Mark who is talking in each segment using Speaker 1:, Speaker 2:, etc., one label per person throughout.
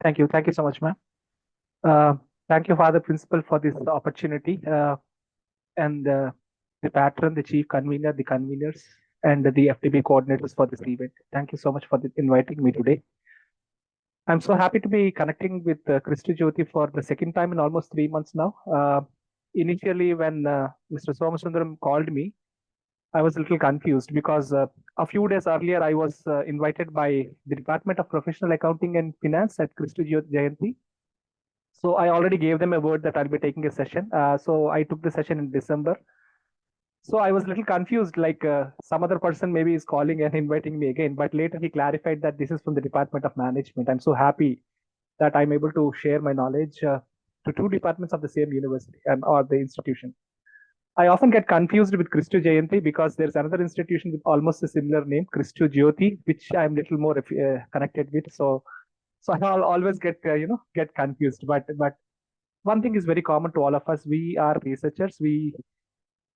Speaker 1: Thank you. Thank you so much, ma'am. Uh, Thank you, Father Principal, for this opportunity, and the patron, the chief convener, the conveners, and the FTB coordinators for this event. Thank you so much for inviting me today. I'm so happy to be connecting with Christy Jyoti for the second time in almost 3 months now. Initially, when Mr. Somasundaram called me, I was a little confused because a few days earlier I was invited by the Department of Professional Accounting and Finance at Christy Jayanti. So I already gave them a word that I'll be taking a session. So I took the session in December. So I was a little confused, like some other person maybe is calling and inviting me again. But later he clarified that this is from the Department of Management. I'm so happy that I'm able to share my knowledge to two departments of the same university or the institution. I often get confused with Christu Jayanti because there's another institution with almost a similar name, Christu Jyoti, which I'm little more connected with. So I'll always get confused. But one thing is very common to all of us. We are researchers. We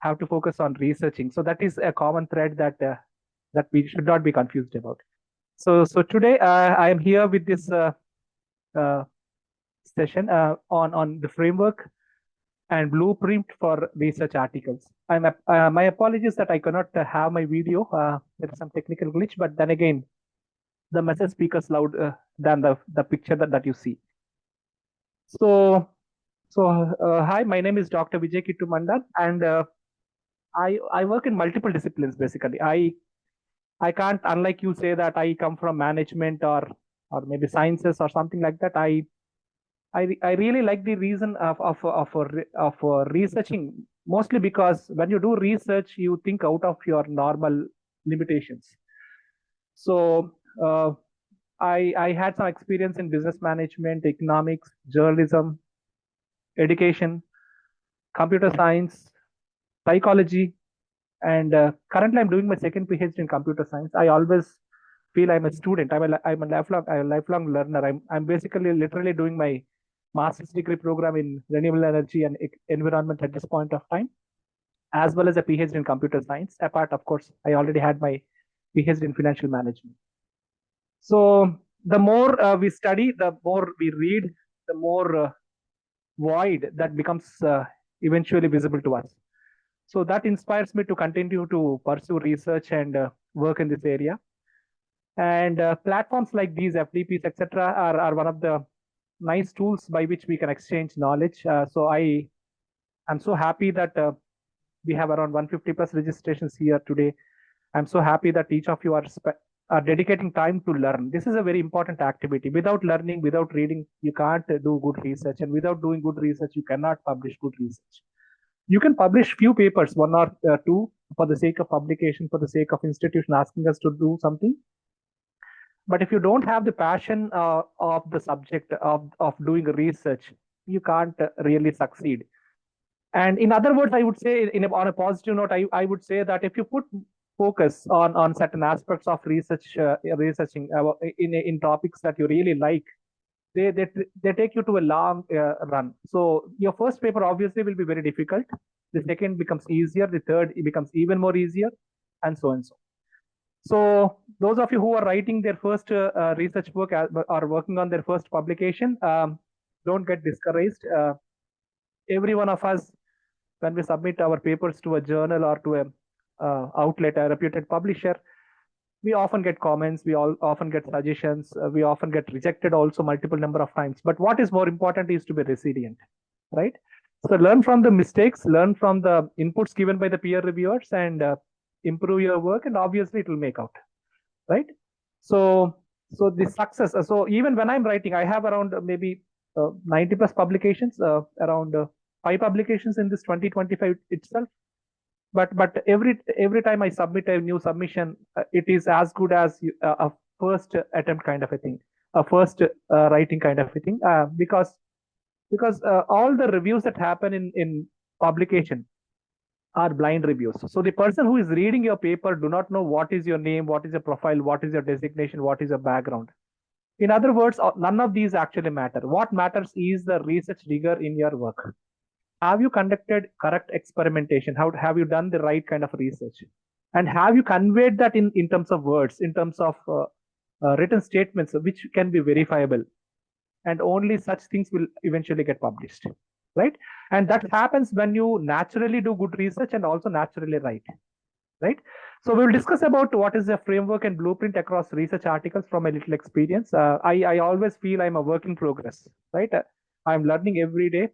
Speaker 1: have to focus on researching. So that is a common thread that we should not be confused about. So today I am here with this uh, session on the framework and blueprint for research articles. My apologies that I cannot have my video. There is some technical glitch, but then again, the message speaks loud than the picture that you see. So hi, my name is Dr. Vijay Kittu Mandan, and I work in multiple disciplines. Basically, I can't, unlike you, say that I come from management or maybe sciences or something like that. I really like the reason of researching, mostly because when you do research, you think out of your normal limitations. So I had some experience in business management, economics, journalism, education, computer science, psychology, and currently I'm doing my second PhD in computer science. I always feel I'm a student. I'm a lifelong learner. I'm basically literally doing my master's degree program in renewable energy and environment at this point of time, as well as a PhD in computer science. Apart, of course, I already had my PhD in financial management. So the more we study, the more we read, the more void that becomes eventually visible to us. So that inspires me to continue to pursue research and work in this area. And platforms like these, FDPs, etc., are one of the nice tools by which we can exchange knowledge. So I'm so happy that we have around 150 plus registrations here today. I'm so happy that each of you are dedicating time to learn. This is a very important activity. Without learning, without reading, you can't do good research. And without doing good research, you cannot publish good research. You can publish few papers, one or two, for the sake of publication, for the sake of institution asking us to do something. But if you don't have the passion of the subject of doing research, you can't really succeed. And in other words, I would say, on a positive note, I would say that if you put focus on certain aspects of researching in topics that you really like, they take you to a long run. So your first paper obviously will be very difficult. The second becomes easier. The third it becomes even more easier, and so and so. So those of you who are writing their first research work or working on their first publication, don't get discouraged. Every one of us, when we submit our papers to a journal or to a outlet, a reputed publisher, we often get comments, we all often get suggestions, we often get rejected also multiple number of times. But what is more important is to be resilient, right? So learn from the mistakes, learn from the inputs given by the peer reviewers, and improve your work, and obviously it will make out, right? So the success. So even when I'm writing, I have around maybe 90 plus publications, around 5 publications in this 2025 itself. But every time I submit a new submission, it is as good as a first attempt kind of a thing, a first writing kind of a thing, because all the reviews that happen in publication are blind reviews. So the person who is reading your paper do not know what is your name, what is your profile, what is your designation, what is your background. In other words, none of these actually matter. What matters is the research rigor in your work. Have you conducted correct experimentation? How have you done the right kind of research? And have you conveyed that in terms of words, in terms of written statements, which can be verifiable? and only such things will eventually get published, right? And that happens when you naturally do good research and also naturally write, right? So we will discuss about what is the framework and blueprint across research articles from a little experience. I always feel I'm a work in progress, right? I'm learning every day.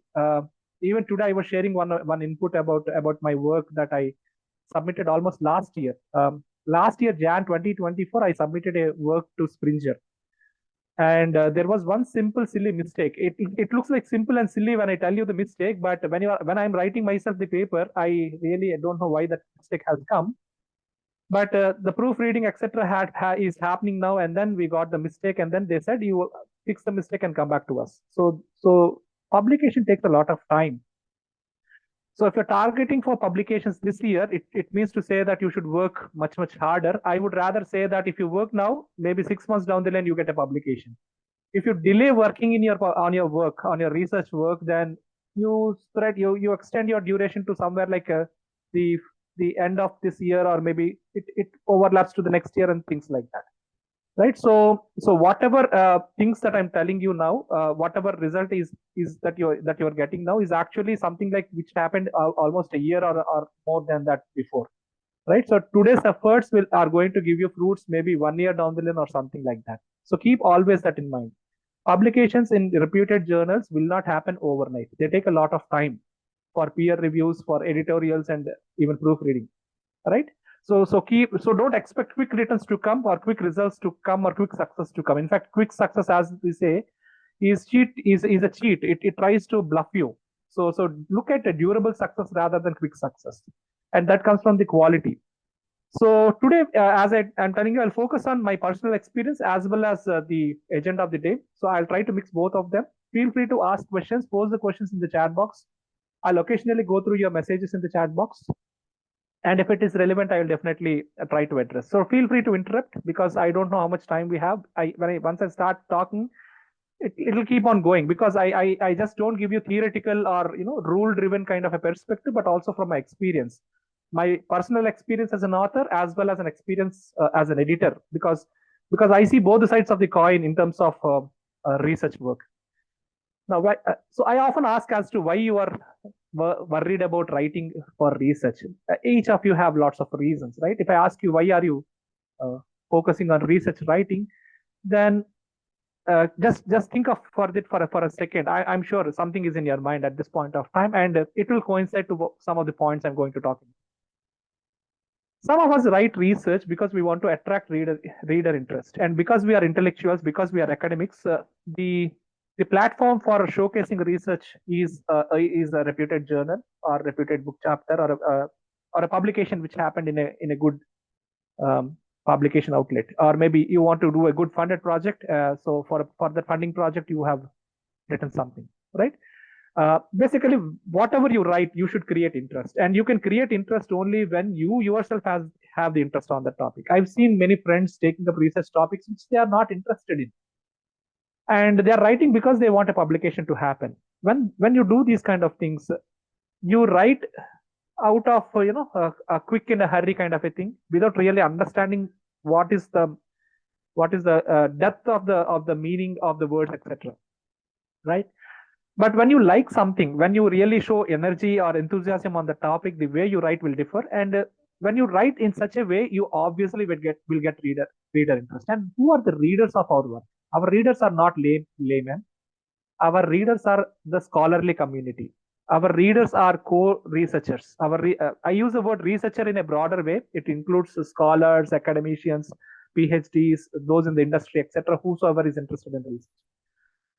Speaker 1: Even today, I was sharing one input about my work that I submitted almost last year. Last year, Jan 2024, I submitted a work to Springer, and there was one simple silly mistake. It looks like simple and silly when I tell you the mistake, but when I'm writing myself the paper, I really don't know why that mistake has come. But the proofreading etc is happening now, and then we got the mistake, and then they said you will fix the mistake and come back to us. So publication takes a lot of time. So if you're targeting for publications this year, it means to say that you should work much harder. I would rather say that if you work now, maybe 6 months down the line, you get a publication. If you delay working in your on your work, on your research work, then you extend your duration to somewhere like the the end of this year, or maybe it overlaps to the next year and things like that, right? So whatever things that I'm telling you now, whatever result is that you're getting now is actually something like which happened almost a year or more than that before, right? So today's efforts are going to give you fruits maybe 1 year down the line or something like that. So keep always that in mind. Publications in reputed journals will not happen overnight. They take a lot of time for peer reviews, for editorials, and even proofreading, right? So don't expect quick returns to come, or quick results to come, or quick success to come. In fact, quick success, as we say, is a cheat. It tries to bluff you. So look at a durable success rather than quick success, and that comes from the quality. So today, as I'm telling you, I'll focus on my personal experience as well as the agenda of the day. So I'll try to mix both of them. Feel free to ask questions, post the questions in the chat box. I'll occasionally go through your messages in the chat box, and if it is relevant, I will definitely try to address. So feel free to interrupt, because I don't know how much time we have. Once I start talking, it'll keep on going, because I just don't give you theoretical or rule driven kind of a perspective, but also from my experience, my personal experience as an author as well as an experience as an editor, because I see both the sides of the coin in terms of research work. Now, so I often ask as to why you are worried about writing for research. Each of you have lots of reasons, right? If I ask you why are you focusing on research writing, then just think of for it for a second. I'm sure something is in your mind at this point of time, and it will coincide to some of the points I'm going to talk about. Some of us write research because we want to attract reader interest, and because we are intellectuals, because we are academics, the platform for showcasing research is a reputed journal or reputed book chapter, or a publication which happened in a good publication outlet, or maybe you want to do a good funded project. So for the funding project, you have written something, right? Basically, whatever you write, you should create interest, and you can create interest only when you yourself have the interest on the topic. I've seen many friends taking up research topics which they are not interested in, and they are writing because they want a publication to happen. When you do these kind of things, you write out of a quick in a hurry kind of a thing, without really understanding what is the depth of the meaning of the words, etc., right? But when you like something, when you really show energy or enthusiasm on the topic, the way you write will differ. And when you write in such a way, you obviously will get reader interest. And who are the readers of our work? Our readers are not laymen. Our readers are the scholarly community. Our readers are co-researchers. I use the word researcher in a broader way. It includes scholars, academicians, PhDs, those in the industry, etc., whosoever is interested in research,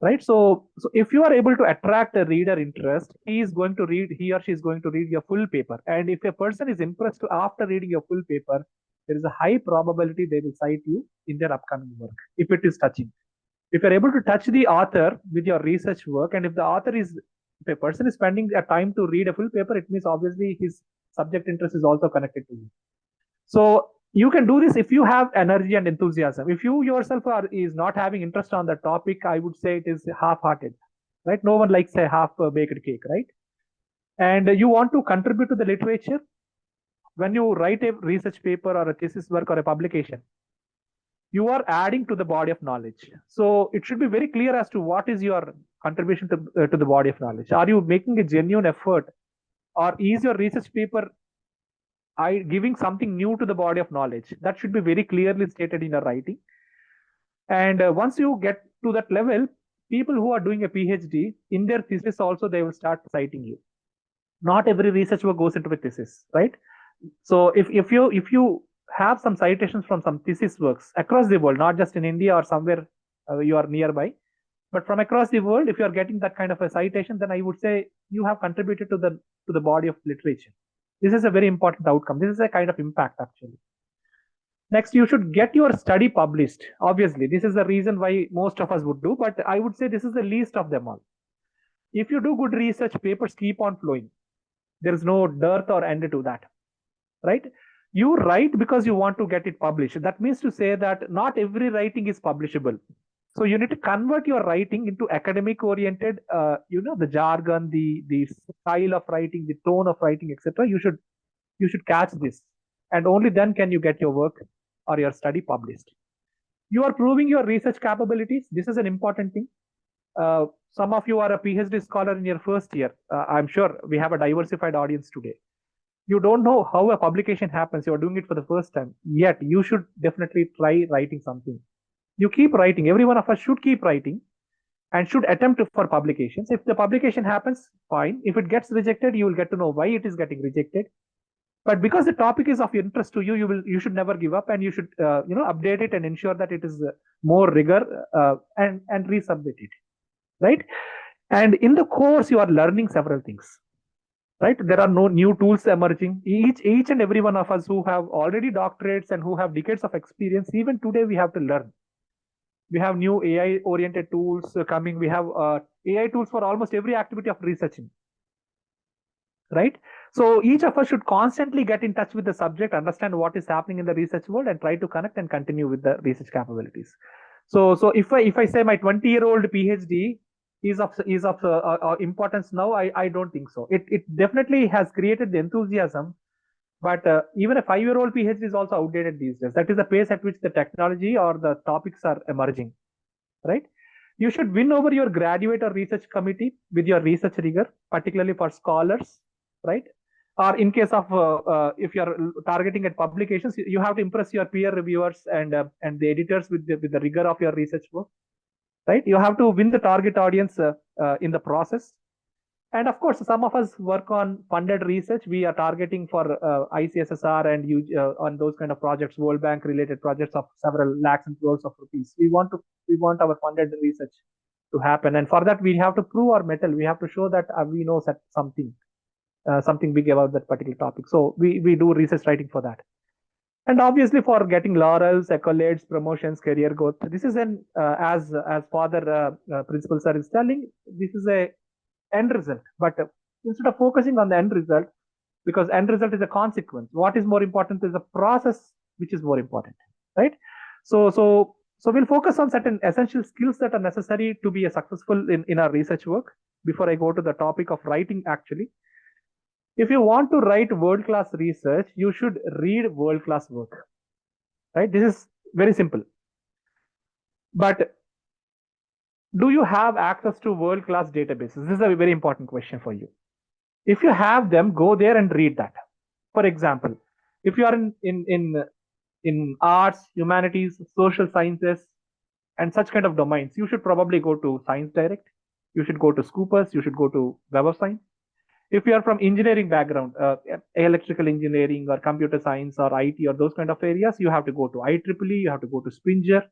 Speaker 1: right? So if you are able to attract a reader interest, he or she is going to read your full paper. And if a person is impressed after reading your full paper, there is a high probability they will cite you in their upcoming work, if it is touching. If you're able to touch the author with your research work, and if a person is spending a time to read a full paper, it means obviously his subject interest is also connected to you. So you can do this if you have energy and enthusiasm. If you yourself is not having interest on the topic, I would say it is half-hearted, right? No one likes a half-baked cake, right? And you want to contribute to the literature. When you write a research paper or a thesis work or a publication, you are adding to the body of knowledge. So it should be very clear as to what is your contribution to the body of knowledge. Are you making a genuine effort, or is your research paper giving something new to the body of knowledge? That should be very clearly stated in your writing. And once you get to that level, people who are doing a PhD in their thesis also, they will start citing you. Not every research work goes into a thesis, right? So if you have some citations from some thesis works across the world, not just in India or somewhere you are nearby, but from across the world, if you are getting that kind of a citation, then I would say you have contributed to the body of literature. This is a very important outcome. This is a kind of impact actually. Next, you should get your study published. Obviously, this is the reason why most of us would do, but I would say this is the least of them all. If you do good research, papers keep on flowing. There is no dearth or end to that, right? You write because you want to get it published. That means to say that not every writing is publishable. So you need to convert your writing into academic oriented, the jargon, the style of writing, the tone of writing, etc. You should catch this, and only then can you get your work or your study published. You are proving your research capabilities. This is an important thing. Some of you are a PhD scholar in your first year. I'm sure we have a diversified audience today. You don't know how a publication happens. You're doing it for the first time. Yet you should definitely try writing something. You keep writing. Every one of us should keep writing and should attempt for publications. If the publication happens, fine. If it gets rejected, you will get to know why it is getting rejected. But because the topic is of interest to you, you should never give up, and you should update it and ensure that it is more rigor and resubmit it, right? And in the course, you are learning several things, right? There are no new tools emerging. Each and every one of us who have already doctorates and who have decades of experience, even today we have to learn. We have new AI oriented tools coming. We have AI tools for almost every activity of researching, right? So each of us should constantly get in touch with the subject, understand what is happening in the research world, and try to connect and continue with the research capabilities. So if I say my 20-year-old PhD is of importance now, I don't think so. It definitely has created the enthusiasm, but even a 5-year-old PhD is also outdated these days. That is the pace at which the technology or the topics are emerging, right? You should win over your graduate or research committee with your research rigor, particularly for scholars, right? Or in case of if you are targeting at publications, you have to impress your peer reviewers and the editors with the rigor of your research work, right? You have to win the target audience in the process. And of course, some of us work on funded research. We are targeting for ICSSR and on those kind of projects, World Bank related projects of several lakhs and crores of rupees. We want our funded research to happen, and for that we have to prove our mettle. We have to show that we know something big about that particular topic. So we do research writing for that. And obviously for getting laurels, accolades, promotions, career growth. This is an as Father Principal Sir is telling, this is a end result. But instead of focusing on the end result, because end result is a consequence, what is more important is the process, which is more important, right? So we'll focus on certain essential skills that are necessary to be a successful in our research work. Before I go to the topic of writing, actually, if you want to write world-class research, you should read world-class work, right? This is very simple. But do you have access to world-class databases? This is a very important question for you. If you have them, go there and read that. For example, if you are in arts, humanities, social sciences, and such kind of domains, you should probably go to Science Direct. You should go to Scoopus. You should go to Web of Science. If you are from engineering background, electrical engineering or computer science or IT or those kind of areas, you have to go to IEEE. You have to go to Springer,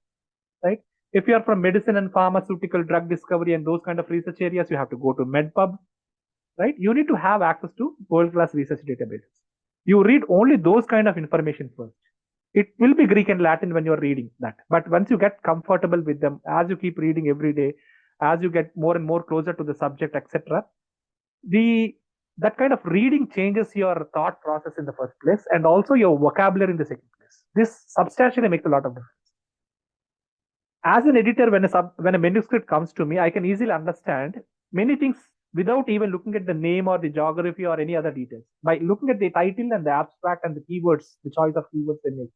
Speaker 1: right? If you are from medicine and pharmaceutical drug discovery and those kind of research areas, you have to go to MedPub, right? You need to have access to world-class research databases. You read only those kind of information first. It will be Greek and Latin when you're reading that. But once you get comfortable with them, as you keep reading every day, as you get more and more closer to the subject, etc., that kind of reading changes your thought process in the first place and also your vocabulary in the second place. This substantially makes a lot of difference. As an editor, when a manuscript comes to me, I can easily understand many things without even looking at the name or the geography or any other details. By looking at the title and the abstract and the keywords, the choice of keywords they make,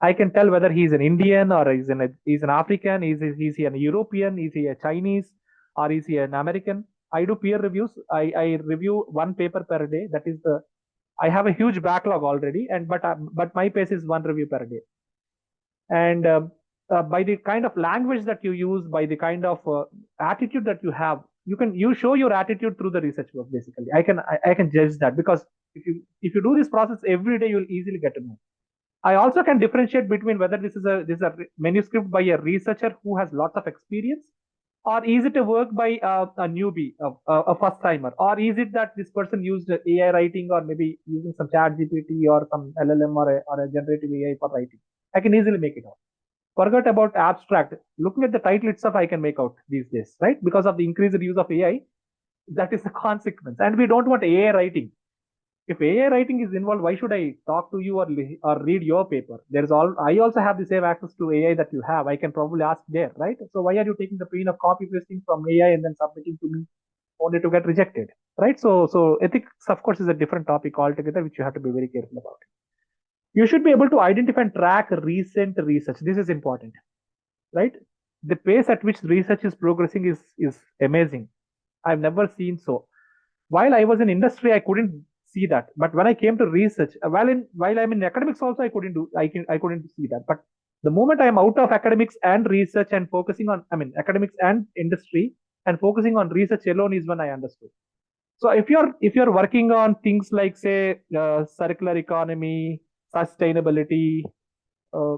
Speaker 1: I can tell whether he's an Indian or he's an African, is he an European, is he a Chinese, or is he an American. I do peer reviews. I review one paper per day. That is the I have a huge backlog already, and but my pace is one review per day. And by the kind of language that you use, by the kind of attitude that you show your attitude through the research work. Basically, I can judge that, because if you do this process every day, you'll easily get to know. I also can differentiate between whether this is a manuscript by a researcher who has lots of experience, or is it a work by a newbie, a first timer, or is it that this person used AI writing, or maybe using some chat GPT or some LLM, or a generative AI for writing. I can easily make it out. Forget about abstract. Looking at the title itself, I can make out these days, right? Because of the increased use of AI, that is the consequence. And we don't want AI writing. If AI writing is involved, why should I talk to you or read your paper? I also have the same access to AI that you have. I can probably ask there, right? So why are you taking the pain of copy pasting from AI and then submitting to me only to get rejected, right? So ethics, of course, is a different topic altogether, which you have to be very careful about. You should be able to identify and track recent research. This is important, right? The pace at which research is progressing is amazing. I've never seen so. While I was in industry, I couldn't see that. But when I came to research, while I'm in academics also, I couldn't see that. But the moment I am out of academics and research and focusing on, academics and industry and focusing on research alone is when I understood. So if you're working on things like, say, circular economy, sustainability, uh,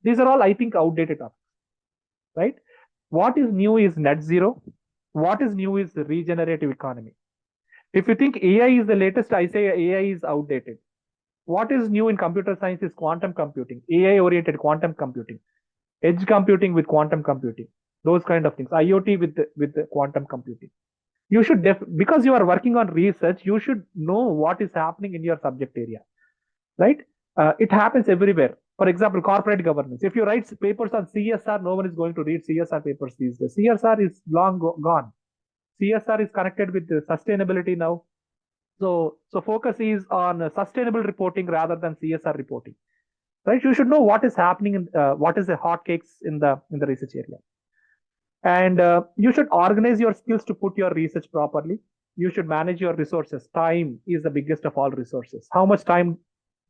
Speaker 1: these are all, I think, outdated topics, right? What is new is net zero. What is new is the regenerative economy. If you think AI is the latest, I say AI is outdated. What is new in computer science is quantum computing, AI oriented quantum computing, edge computing with quantum computing, those kind of things, IoT with the quantum computing. You should because you are working on research, you should know what is happening in your subject area, right? It happens everywhere. For example, corporate governance. If you write papers on CSR, no one is going to read CSR papers these days. CSR is long gone. CSR is connected with sustainability now. So focus is on sustainable reporting rather than CSR reporting, right? You should know what is happening in what is the hotcakes in the research area, and you should organize your skills to put your research properly. You should manage your resources. Time is the biggest of all resources. How much time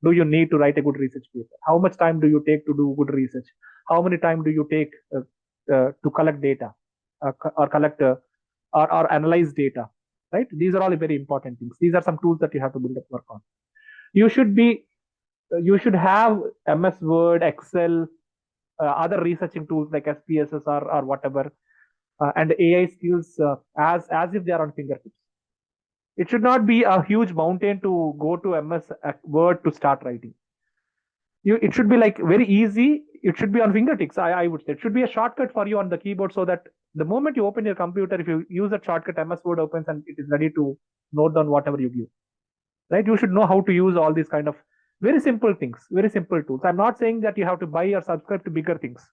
Speaker 1: do you need to write a good research paper? How much time do you take to do good research? How many time do you take to collect data, or collect or analyze data, right? These are all very important things. These are some tools that you have to build up work on. You should be you should have MS Word, Excel, other researching tools like SPSS or whatever, and AI skills as if they are on fingertips. It should not be a huge mountain to go to MS Word to start writing. It should be like very easy. It should be on fingertips. I would say it should be a shortcut for you on the keyboard, so that the moment you open your computer, if you use that shortcut, MS Word opens and it is ready to note down whatever you give. Right? You should know how to use all these kind of very simple things, very simple tools. I'm not saying that you have to buy or subscribe to bigger things.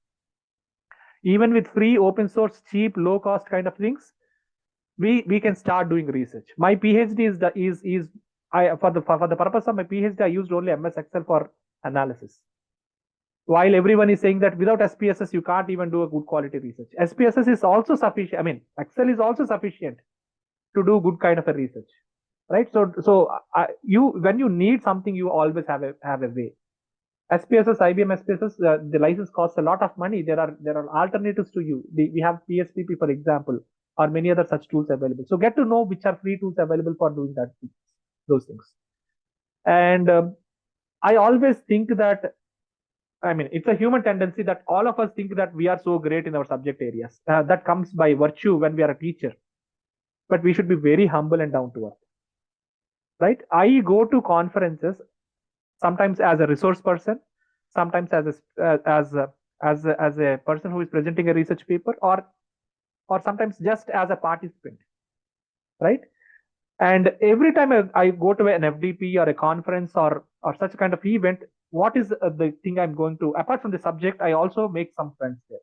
Speaker 1: Even with free, open source, cheap, low cost kind of things, we can start doing research. My PhD is for the purpose of my PhD, I used only MS Excel for analysis. While everyone is saying that without SPSS you can't even do a good quality research. SPSS is also sufficient. Excel is also sufficient to do good kind of a research, right? So you when you need something, you always have a way. SPSS, IBM SPSS, the license costs a lot of money. There are alternatives to you. We have PSPP, for example, or many other such tools available. So get to know which are free tools available for doing those things. And I always think that, it's a human tendency that all of us think that we are so great in our subject areas. That comes by virtue when we are a teacher. But we should be very humble and down to earth, right? I go to conferences sometimes as a resource person, sometimes as a person who is presenting a research paper, or sometimes just as a participant, right? And every time I go to an FDP or a conference or such kind of event, what is the thing I'm going to, apart from the subject, I also make some friends there,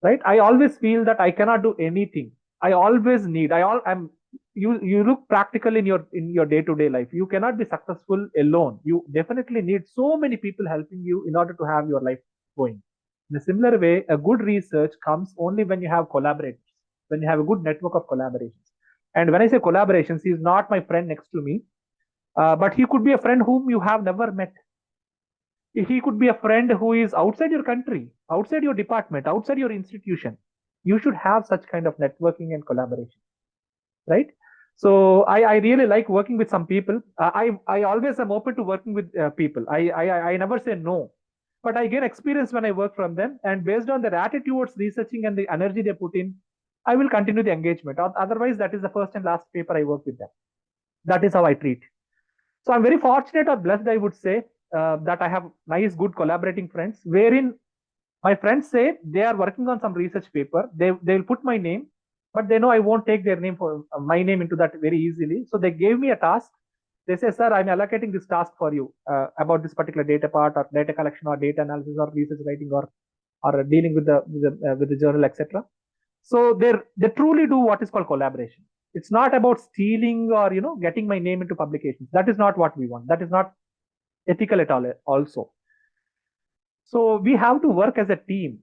Speaker 1: right? I always feel that I cannot do anything. I always need, I'm you look practical in your day-to-day life. You cannot be successful alone. You definitely need so many people helping you in order to have your life going. In a similar way, a good research comes only when you have collaborators, when you have a good network of collaborations. And when I say collaborations, he is not my friend next to me, but he could be a friend whom you have never met. He could be a friend who is outside your country, outside your department, outside your institution. You should have such kind of networking and collaboration, right? So I really like working with some people. I always am open to working with people. I never say no, but I gain experience when I work from them, and based on their attitude towards researching and the energy they put in, I will continue the engagement. Otherwise, that is the first and last paper I work with them. That is how I treat. So I'm very fortunate or blessed, I would say, that I have nice, good collaborating friends, wherein my friends say they are working on some research paper. They will put my name, but they know I won't take their name for my name into that very easily. So they gave me a task. They say, sir, I'm allocating this task for you about this particular data part or data collection or data analysis or research writing or dealing with the journal, etc. So they truly do what is called collaboration. It's not about stealing or getting my name into publications. That is not what we want. That is not ethical at all. Also, so we have to work as a team,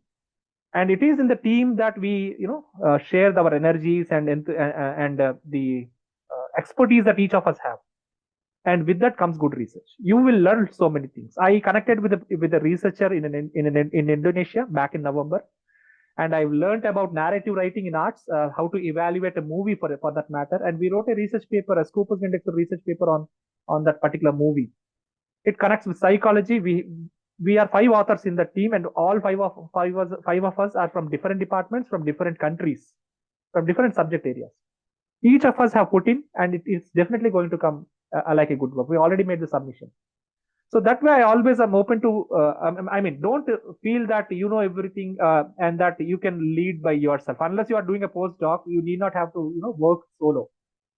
Speaker 1: and it is in the team that we share our energies and the expertise that each of us have, and with that comes good research. You will learn so many things. I connected with a researcher in Indonesia back in November, and I've learned about narrative writing in arts, how to evaluate a movie for that matter, and we wrote a research paper, a Scopus Index research paper on that particular movie. It connects with psychology. We are 5 authors in the team, and all five of us are from different departments, from different countries, from different subject areas. Each of us have put in, and it is definitely going to come like a good work. We already made the submission. So that way, I always am open to. Don't feel that you know everything and that you can lead by yourself. Unless you are doing a postdoc, you need not have to work solo.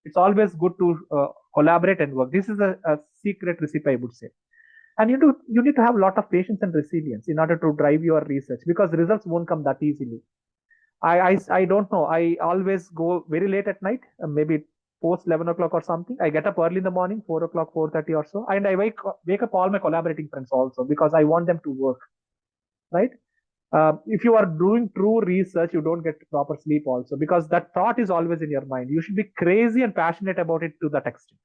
Speaker 1: It's always good to collaborate and work. This is a secret recipe, I would say. And you need to have a lot of patience and resilience in order to drive your research, because results won't come that easily. I don't know. I always go very late at night, maybe post 11 o'clock or something. I get up early in the morning, 4 o'clock, 4:30 or so, and I wake up all my collaborating friends also, because I want them to work, right? If you are doing true research, you don't get proper sleep also, because that thought is always in your mind. You should be crazy and passionate about it to that extent.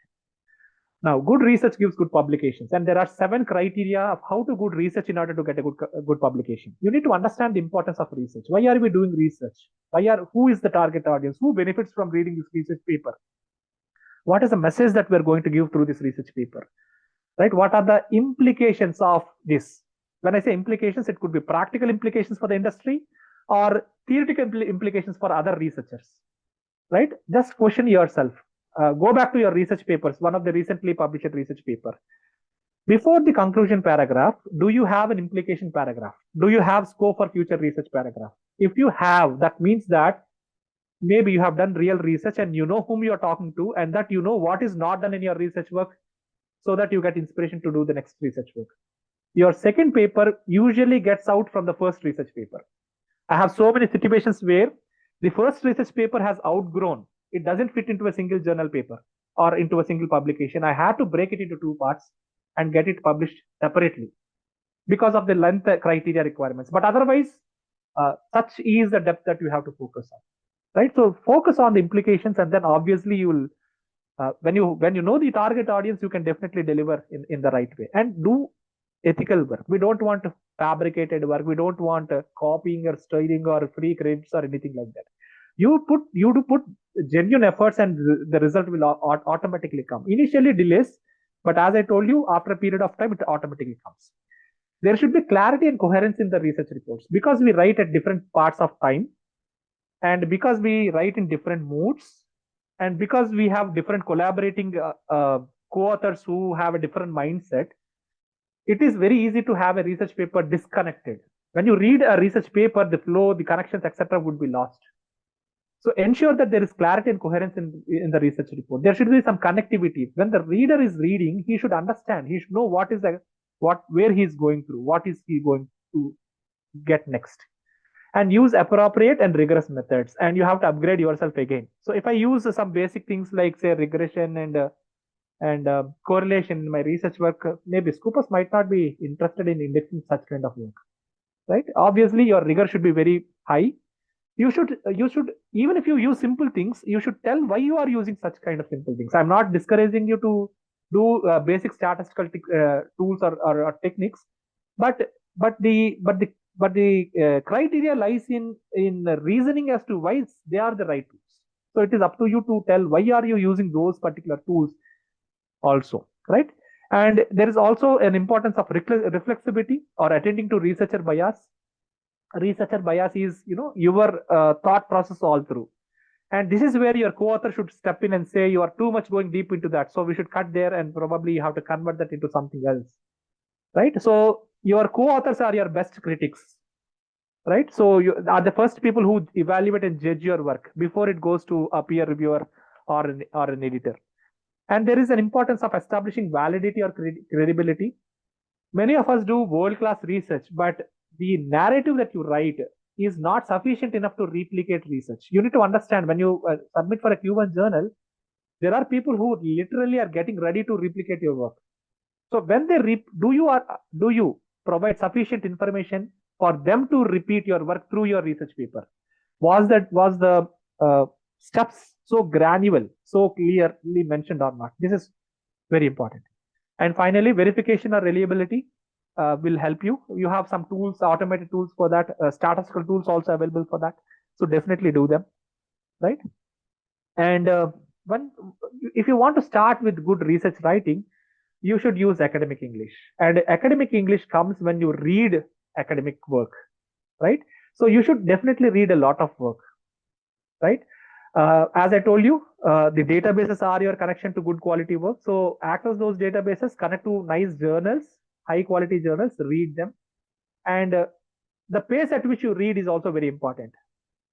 Speaker 1: Now, good research gives good publications, and there are 7 criteria of how to good research in order to get a good publication. You need to understand the importance of research. Why are we doing research? Who is the target audience? Who benefits from reading this research paper? What is the message that we're going to give through this research paper? Right? What are the implications of this? When I say implications, it could be practical implications for the industry or theoretical implications for other researchers. Right? Just question yourself. Go back to your research papers, one of the recently published research paper. Before the conclusion paragraph, do you have an implication paragraph? Do you have scope for future research paragraph? If you have, that means that maybe you have done real research and you know whom you are talking to, and that you know what is not done in your research work, so that you get inspiration to do the next research work. Your second paper usually gets out from the first research paper. I have so many situations where the first research paper has outgrown. It doesn't fit into a single journal paper or into a single publication. I had to break it into 2 parts and get it published separately because of the length criteria requirements. But otherwise, such is the depth that you have to focus on, right? So focus on the implications, and then obviously you will, when you know the target audience, you can definitely deliver in the right way and do ethical work. We don't want fabricated work. We don't want copying or stealing or free credits or anything like that. You do put genuine efforts, and the result will automatically come. Initially delays, but as I told you, after a period of time, it automatically comes. There should be clarity and coherence in the research reports, because we write at different parts of time, and because we write in different moods, and because we have different collaborating co-authors who have a different mindset. It is very easy to have a research paper disconnected. When you read a research paper, the flow, the connections, etc. would be lost. So ensure that there is clarity and coherence in the research report. There should be some connectivity. When the reader is reading, he should understand. He should know where he is going through, what is he going to get next. and use appropriate and rigorous methods, and you have to upgrade yourself again. So if I use some basic things like say regression and correlation in my research work, maybe Scoopus might not be interested in indexing such kind of work, right? Obviously your rigor should be very high. You should even if you use simple things, you should tell why you are using such kind of simple things. I'm not discouraging you to do basic statistical tools or techniques, but but the but the but the criteria lies in reasoning as to why they are the right tools. So it is up to you to tell why are you using those particular tools also, right? And there is also an importance of reflexivity or attending to researcher bias. Researcher bias is your thought process all through, and this is where your co-author should step in and say you are too much going deep into that, so we should cut there and probably you have to convert that into something else, right? So your co-authors are your best critics, right? So you are the first people who evaluate and judge your work before it goes to a peer reviewer or an editor. And there is an importance of establishing validity or credibility. Many of us do world class research, but the narrative that you write is not sufficient enough to replicate research. You need to understand when you submit for a Q1 journal, there are people who literally are getting ready to replicate your work. So when they do you provide sufficient information for them to repeat your work through your research paper? Was the steps so granular, so clearly mentioned or not? This is very important. And finally, verification or reliability will help you. You have some tools, automated tools for that, statistical tools also available for that. So definitely do them, right? And when if you want to start with good research writing, you should use academic English. And academic English comes when you read academic work, right? So you should definitely read a lot of work, right? As I told you, the databases are your connection to good quality work. So access those databases, connect to nice journals, high quality journals, read them. And the pace at which you read is also very important.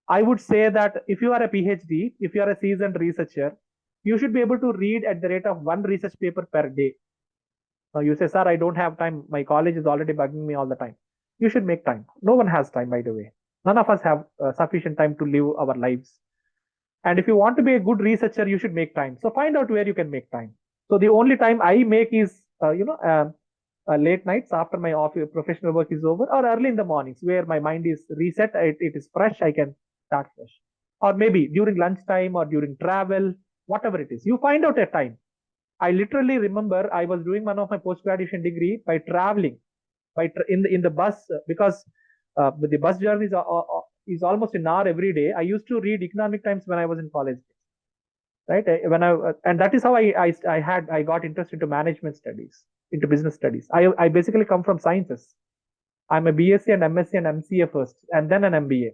Speaker 1: I would say that if you are a PhD, if you are a seasoned researcher, you should be able to read at the rate of one research paper per day. Now you say, sir, I don't have time. My college is already bugging me all the time. You should make time. No one has time, by the way. None of us have sufficient time to live our lives. And if you want to be a good researcher, you should make time. So find out where you can make time. So the only time I make is, late nights after my office professional work is over, or early in the mornings where my mind is reset, it is fresh, I can start fresh. Or maybe during lunchtime or during travel, whatever it is. You find out a time. I literally remember I was doing one of my post-graduation degree by traveling, in the bus, because the bus journey is almost an hour every day. I used to read Economic Times when I was in college, right? And that is how I got interested into management studies, into business studies. I basically come from sciences. I'm a BSc and MSc and MCA first, and then an MBA,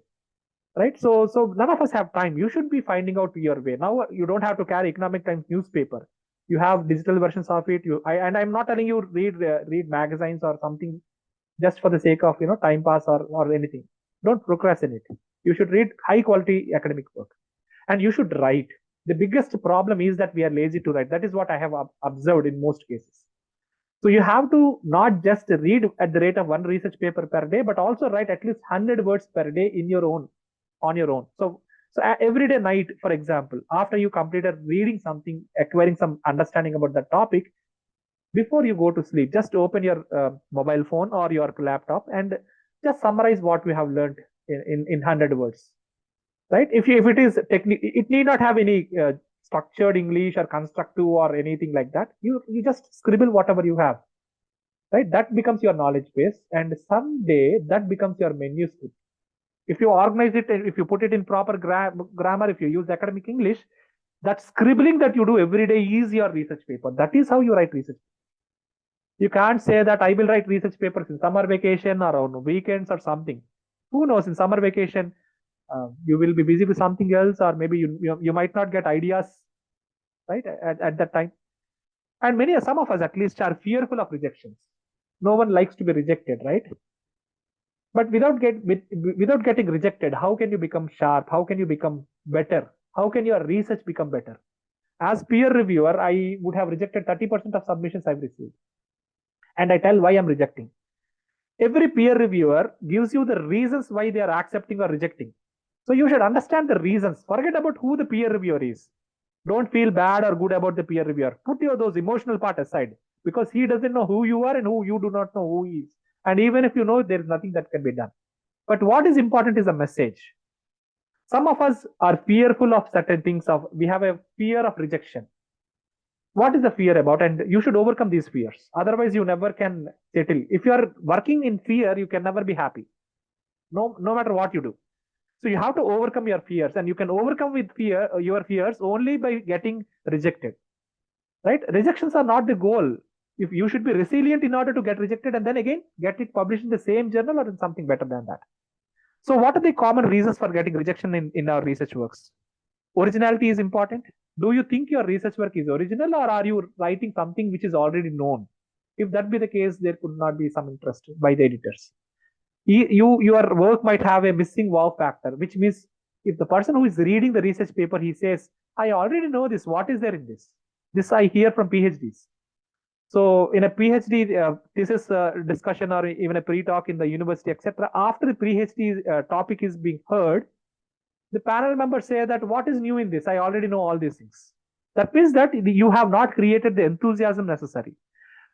Speaker 1: right? So none of us have time. You should be finding out your way. Now you don't have to carry Economic Times newspaper. You have digital versions of it. And I'm not telling you read magazines or something just for the sake of time pass or anything. Don't procrastinate. You should read high quality academic work, and you should write. The biggest problem is that we are lazy to write. That is what I have observed in most cases. So you have to not just read at the rate of one research paper per day, but also write at least 100 words per day on your own. So every day night, for example, after you completed reading something, acquiring some understanding about the topic, before you go to sleep, just open your mobile phone or your laptop and just summarize what we have learned in 100 words, right? If it is technique, it need not have any structured English or constructive or anything like that. You just scribble whatever you have, right? That becomes your knowledge base, and someday that becomes your manuscript. If you organize it, if you put it in proper grammar, if you use academic English, that scribbling that you do every day is your research paper. That is how you write research. You can't say that I will write research papers in summer vacation or on weekends or something. Who knows? In summer vacation, you will be busy with something else, or maybe you might not get ideas, right, at that time. And some of us at least are fearful of rejections. No one likes to be rejected, right? But without getting rejected, how can you become sharp? How can you become better? How can your research become better? As peer reviewer, I would have rejected 30% of submissions I've received. And I tell why I'm rejecting. Every peer reviewer gives you the reasons why they are accepting or rejecting. So you should understand the reasons. Forget about who the peer reviewer is. Don't feel bad or good about the peer reviewer. Put those emotional part aside, because he doesn't know who you are and who you do not know who he is. And even if you know, there is nothing that can be done. But what is important is a message. Some of us are fearful of certain things. We have a fear of rejection. What is the fear about? And you should overcome these fears. Otherwise, you never can settle. If you are working in fear, you can never be happy. No matter what you do. So you have to overcome your fears, and you can overcome with your fears only by getting rejected. Right? Rejections are not the goal. If you should be resilient in order to get rejected, and then again get it published in the same journal or in something better than that. So what are the common reasons for getting rejection in our research works? Originality is important. Do you think your research work is original, or are you writing something which is already known? If that be the case, there could not be some interest by the editors. Your work might have a missing wow factor, which means if the person who is reading the research paper, he says, I already know this, what is there in this? This I hear from PhDs. So in a PhD thesis discussion, or even a pre-talk in the university, etc., after the PhD topic is being heard, the panel members say that what is new in this? I already know all these things. That means that you have not created the enthusiasm necessary.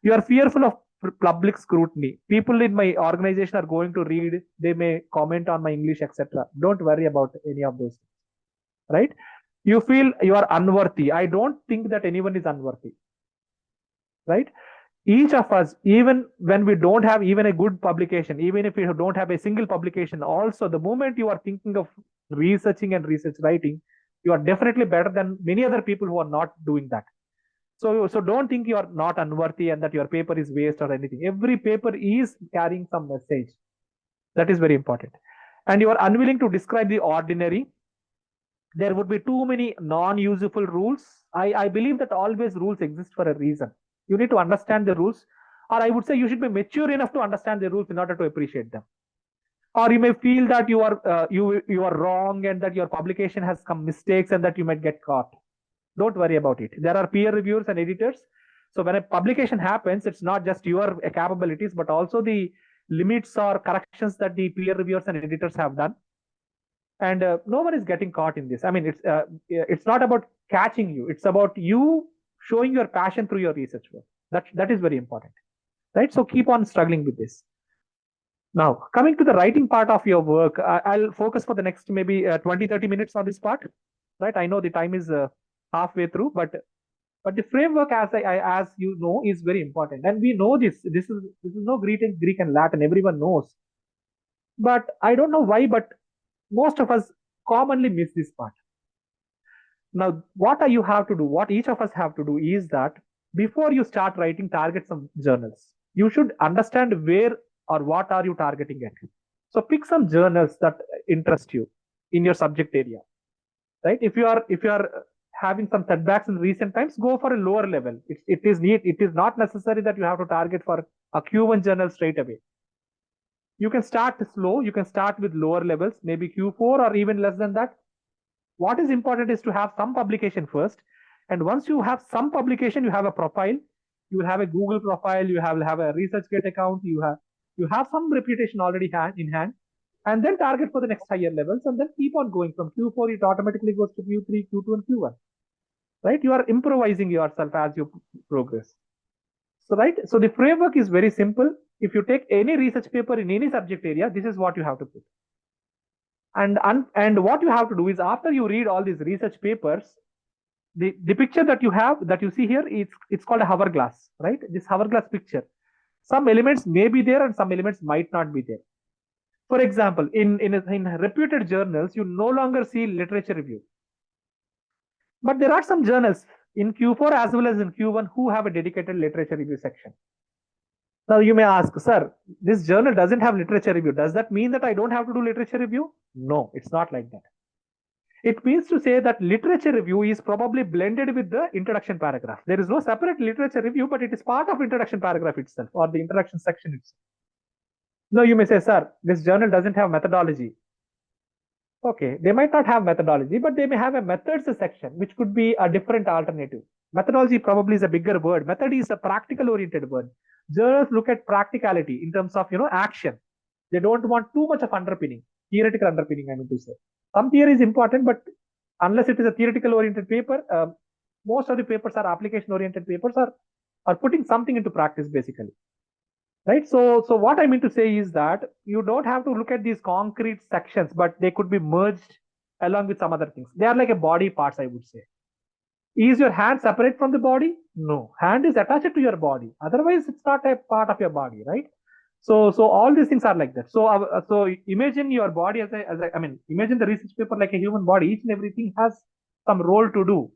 Speaker 1: You are fearful of public scrutiny. People in my organization are going to read, they may comment on my English, etc. Don't worry about any of those things, right? You feel you are unworthy. I don't think that anyone is unworthy, right? Each of us, even when we don't have even a good publication, even if you don't have a single publication, also the moment you are thinking of researching and research writing, you are definitely better than many other people who are not doing that. So don't think you are not unworthy and that your paper is waste or anything. Every paper is carrying some message. That is very important. And you are unwilling to describe the ordinary. There would be too many non-useful rules. I believe that always rules exist for a reason. You need to understand the rules, or I would say you should be mature enough to understand the rules in order to appreciate them. Or you may feel that you are wrong and that your publication has some mistakes and that you might get caught. Don't worry about it. There are peer reviewers and editors. So when a publication happens, it's not just your capabilities, but also the limits or corrections that the peer reviewers and editors have done. And no one is getting caught in this. I mean, it's not about catching you. It's about you showing your passion through your research work. That is very important, right? So keep on struggling with this. Now, coming to the writing part of your work, I'll focus for the next maybe 20-30 minutes on this part, right? I know the time is halfway through, but the framework, as you know, is very important, and we know this. This is no Greek and Latin. Everyone knows, but I don't know why, but most of us commonly miss this part. Now, what you have to do, what each of us have to do, is that before you start writing, target some journals. You should understand where or what are you targeting at. So pick some journals that interest you in your subject area, right? If you are having some setbacks in recent times, go for a lower level. It is not necessary that you have to target for a Q1 journal straight away. You can start slow. You can start with lower levels, maybe Q4 or even less than that. What is important is to have some publication first. And once you have some publication, you have a profile. You will have a Google profile. You have a ResearchGate account. You have some reputation already in hand. And then target for the next higher levels, and then keep on going. From Q4, it automatically goes to Q3, Q2, and Q1. Right? You are improvising yourself as you progress. So, right? So the framework is very simple. If you take any research paper in any subject area, this is what you have to put. And what you have to do is, after you read all these research papers, the picture that you see here, it's called a hourglass, right? This hourglass picture. Some elements may be there and some elements might not be there. For example, in reputed journals, you no longer see literature review. But there are some journals in Q4 as well as in Q1 who have a dedicated literature review section. Now you may ask, sir, this journal doesn't have literature review. Does that mean that I don't have to do literature review? No, it's not like that. It means to say that literature review is probably blended with the introduction paragraph. There is no separate literature review, but it is part of introduction paragraph itself, or the introduction section itself. Now you may say, sir, this journal doesn't have methodology. Okay, they might not have methodology, but they may have a methods section, which could be a different alternative. Methodology probably is a bigger word. Method is a practical oriented word. Journals look at practicality in terms of action. They don't want too much of underpinning, theoretical underpinning. I mean to say, some theory is important, but unless it is a theoretical oriented paper, most of the papers are application oriented papers, are putting something into practice basically, right? So what I mean to say is that you don't have to look at these concrete sections, but they could be merged along with some other things. They are like a body parts, I would say. Is your hand separate from the body? No, hand is attached to your body. Otherwise, it's not a part of your body, right? So all these things are like that. So imagine your body I mean, imagine the research paper like a human body. Each and everything has some role to do,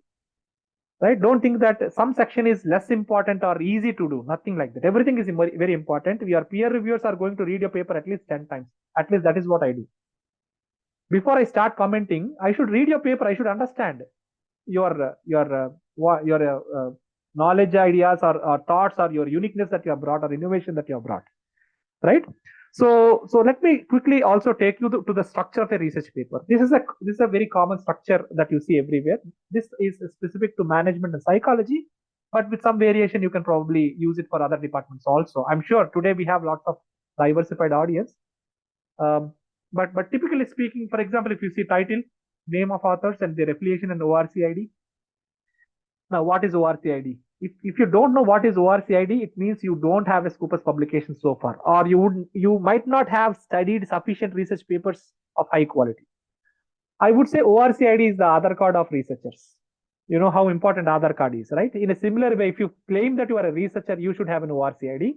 Speaker 1: right? Don't think that some section is less important or easy to do. Nothing like that. Everything is very important. Your peer reviewers are going to read your paper at least 10 times. At least that is what I do. Before I start commenting, I should read your paper. I should understand your knowledge, ideas, or thoughts, or your uniqueness that you have brought, or innovation that you have brought, right? So let me quickly also take you to the structure of a research paper. This is a very common structure that you see everywhere. This is specific to management and psychology, but with some variation, you can probably use it for other departments also. I'm sure today we have lots of diversified audience. But typically speaking, for example, if you see title, name of authors and their affiliation and ORCID. Now, what is ORCID? If you don't know what is ORCID, it means you don't have a Scopus publication so far, or you might not have studied sufficient research papers of high quality. I would say ORCID is the Aadhaar card of researchers. You know how important Aadhaar card is, right? In a similar way, if you claim that you are a researcher, you should have an ORCID.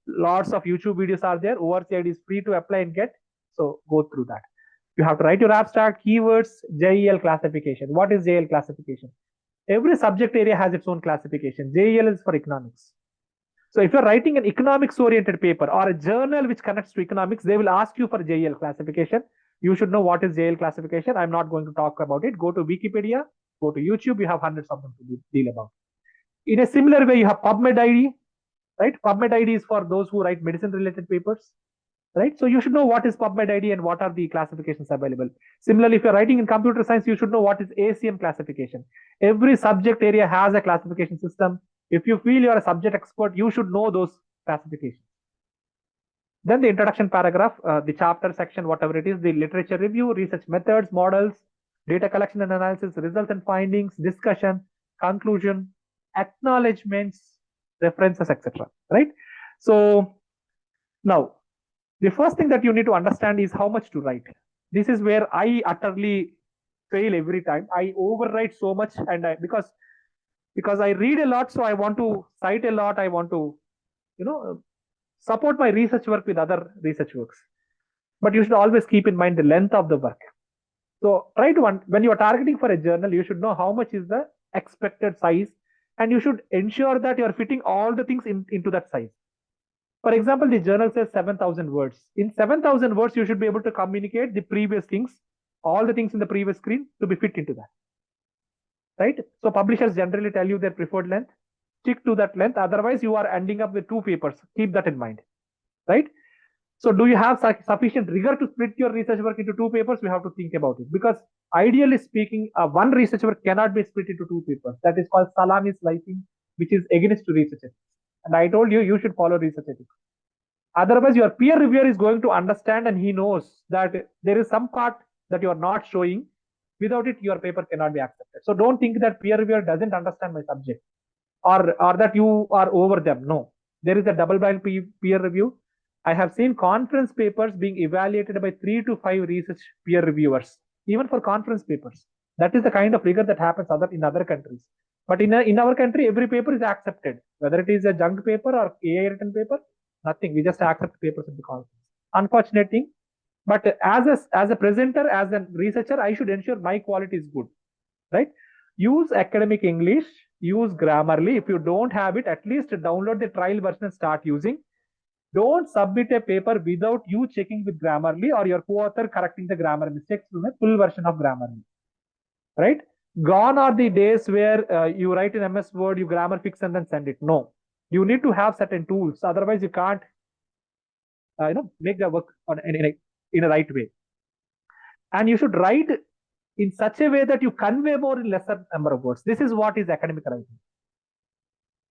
Speaker 1: Lots of YouTube videos are there. ORCID is free to apply and get. So go through that. You have to write your abstract, keywords, JEL classification. What is JEL classification? Every subject area has its own classification. JEL is for economics. So if you're writing an economics oriented paper or a journal which connects to economics, they will ask you for JEL classification. You should know what is JEL classification. I'm not going to talk about it. Go to Wikipedia, go to YouTube. You have hundreds of them to deal about. In a similar way, you have PubMed ID, right? PubMed ID is for those who write medicine related papers, right? So you should know what is PubMed ID and what are the classifications available. Similarly, if you're writing in computer science, you should know what is ACM classification. Every subject area has a classification system. If you feel you're a subject expert, you should know those classifications. Then the introduction paragraph, the chapter section, whatever it is, the literature review, research methods, models, data collection and analysis, results and findings, discussion, conclusion, acknowledgements, references, etc. Right? So now, the first thing that you need to understand is how much to write. This is where I utterly fail every time. I overwrite so much, and because I read a lot, so I want to cite a lot. I want to, support my research work with other research works. But you should always keep in mind the length of the work. So try to, when you are targeting for a journal, you should know how much is the expected size, and you should ensure that you are fitting all the things into that size. For example, the journal says 7,000 words. In 7,000 words, you should be able to communicate the previous things, all the things in the previous screen to be fit into that. Right? So publishers generally tell you their preferred length. Stick to that length. Otherwise, you are ending up with 2 papers. Keep that in mind. Right? So do you have sufficient rigor to split your research work into 2 papers? We have to think about it. Because ideally speaking, one research work cannot be split into 2 papers. That is called salami slicing, which is against research ethics. And I told you, you should follow research ethics. Otherwise, your peer reviewer is going to understand, and he knows that there is some part that you are not showing. Without it, your paper cannot be accepted. So don't think that peer reviewer doesn't understand my subject, or that you are over them. No, there is a double-blind peer review. I have seen conference papers being evaluated by 3 to 5 research peer reviewers, even for conference papers. That is the kind of rigor that happens in other countries. But in our country, every paper is accepted, whether it is a junk paper or AI written paper. Nothing. We just accept papers in the conference. Unfortunate thing. But as a presenter, as a researcher, I should ensure my quality is good, right? Use academic English. Use Grammarly. If you don't have it, at least download the trial version and start using. Don't submit a paper without you checking with Grammarly or your co-author correcting the grammar mistakes from a full version of Grammarly, right? Gone are the days where you write in MS Word, you grammar fix and then send it. No, you need to have certain tools. Otherwise, you can't, make the work in a right way. And you should write in such a way that you convey more in lesser number of words. This is what is academic writing.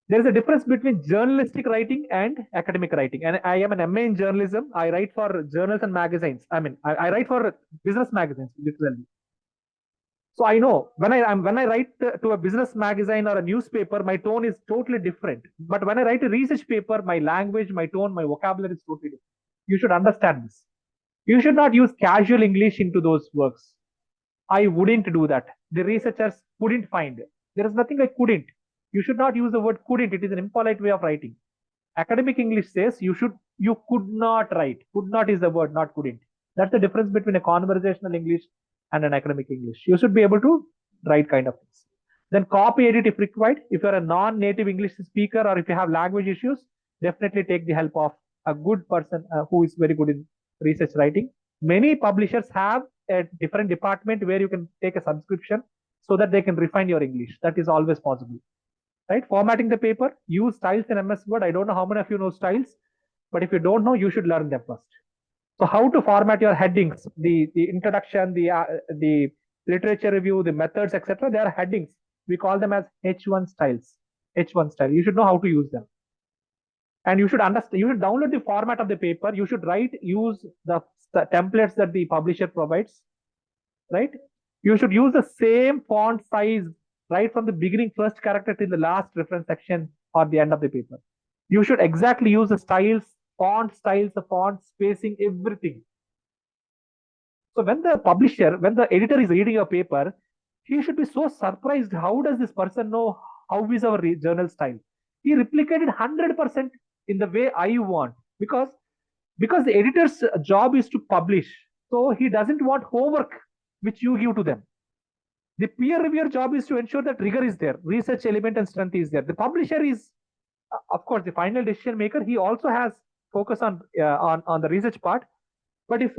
Speaker 1: There is a difference between journalistic writing and academic writing. And I am an MA in journalism. I write for journals and magazines. I write for business magazines, literally. So I know when I write to a business magazine or a newspaper, my tone is totally different. But when I write a research paper, my language, my tone, my vocabulary is totally different. You should understand this. You should not use casual English into those works. I wouldn't do that. The researchers couldn't find. There is nothing like couldn't. You should not use the word couldn't. It is an impolite way of writing. Academic English says you could not write. Could not is the word, not couldn't. That's the difference between a conversational English and an academic English. You should be able to write kind of things. Then copy edit if required. If you're a non-native English speaker or if you have language issues, definitely take the help of a good person who is very good in research writing. Many publishers have a different department where you can take a subscription so that they can refine your English. That is always possible. Right? Formatting the paper, use styles in MS Word. I don't know how many of you know styles, but if you don't know, you should learn them first. So how to format your headings, the introduction, the literature review, the methods, etc. They are headings. We call them as H1 styles. H1 style. You should know how to use them. And you should understand, you should download the format of the paper. You should use the templates that the publisher provides, right? You should use the same font size right from the beginning, first character till the last reference section or the end of the paper. You should exactly use the styles, the font, spacing, everything. So when the editor is reading your paper, he should be so surprised. How does this person know how is our journal style? He replicated 100% in the way I want, because the editor's job is to publish. So he doesn't want homework which you give to them. The peer reviewer job is to ensure that rigor is there, research element and strength is there. The publisher is, of course, the final decision maker. He also has focus on the research part. But if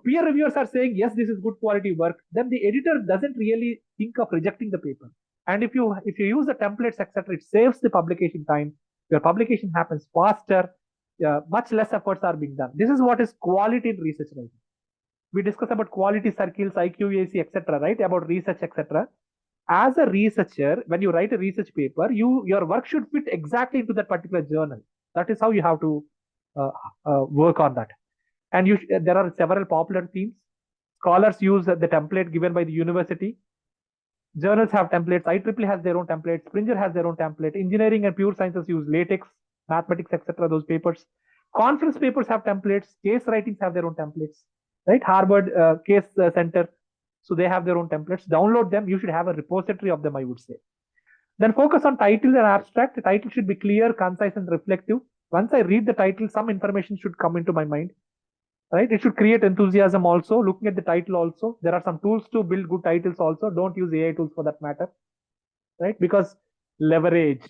Speaker 1: peer reviewers are saying yes, this is good quality work, then the editor doesn't really think of rejecting the paper. And if you use the templates, etc., it saves the publication time. Your publication happens faster. Much less efforts are being done. This is what is quality in research writing. We discuss about quality circles, IQAC, etc., right? About research, etc. As a researcher, when you write a research paper, your work should fit exactly into that particular journal. That is how you have to work on that. And there are several popular themes. Scholars use the template given by the university. Journals have templates. IEEE has their own templates. Springer has their own template. Engineering and pure sciences use LaTeX, mathematics, etc. Those papers. Conference papers have templates. Case writings have their own templates. Right? Harvard Case Center. So they have their own templates. Download them. You should have a repository of them, I would say. Then focus on titles and abstract. The title should be clear, concise, and reflective. Once I read the title, some information should come into my mind. Right? It should create enthusiasm also. Looking at the title also. There are some tools to build good titles also. Don't use AI tools for that matter. Right? Because leverage.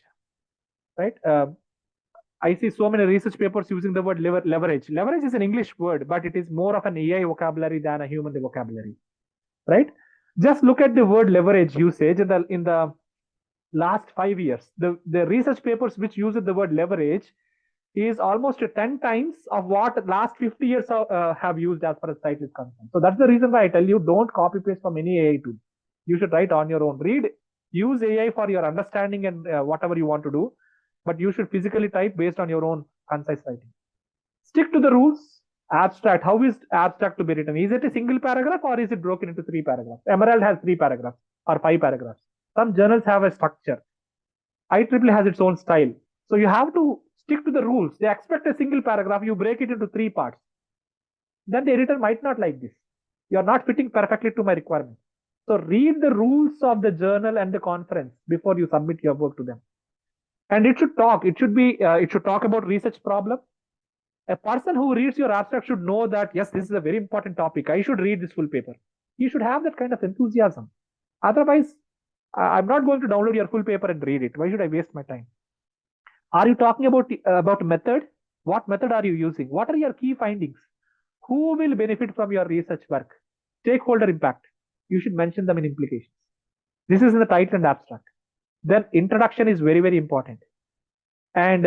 Speaker 1: Right? I see so many research papers using the word leverage. Leverage is an English word, but it is more of an AI vocabulary than a human vocabulary. Right? Just look at the word leverage usage in the last 5 years. The research papers which use the word leverage is almost 10 times of what last 50 years have used as far as site is concerned. So that's the reason why I tell you, don't copy paste from any AI tool. You should write on your own. Use AI for your understanding and whatever you want to do, but you should physically type based on your own concise writing. Stick to the rules. Abstract. How is abstract to be written? Is it a single paragraph or is it broken into 3 paragraphs? Emerald has 3 paragraphs or 5 paragraphs. Some journals have a structure. IEEE has its own style. So you have to stick to the rules. They expect a single paragraph. You break it into 3 parts. Then the editor might not like this. You are not fitting perfectly to my requirement. So read the rules of the journal and the conference before you submit your work to them. And it should talk. It should talk about research problem. A person who reads your abstract should know that, yes, this is a very important topic. I should read this full paper. You should have that kind of enthusiasm. Otherwise, I'm not going to download your full paper and read it. Why should I waste my time? Are you talking about method? What method are you using? What are your key findings? Who will benefit from your research work? Stakeholder impact. You should mention them in implications. This is in the title and abstract. Then introduction is very, very important. And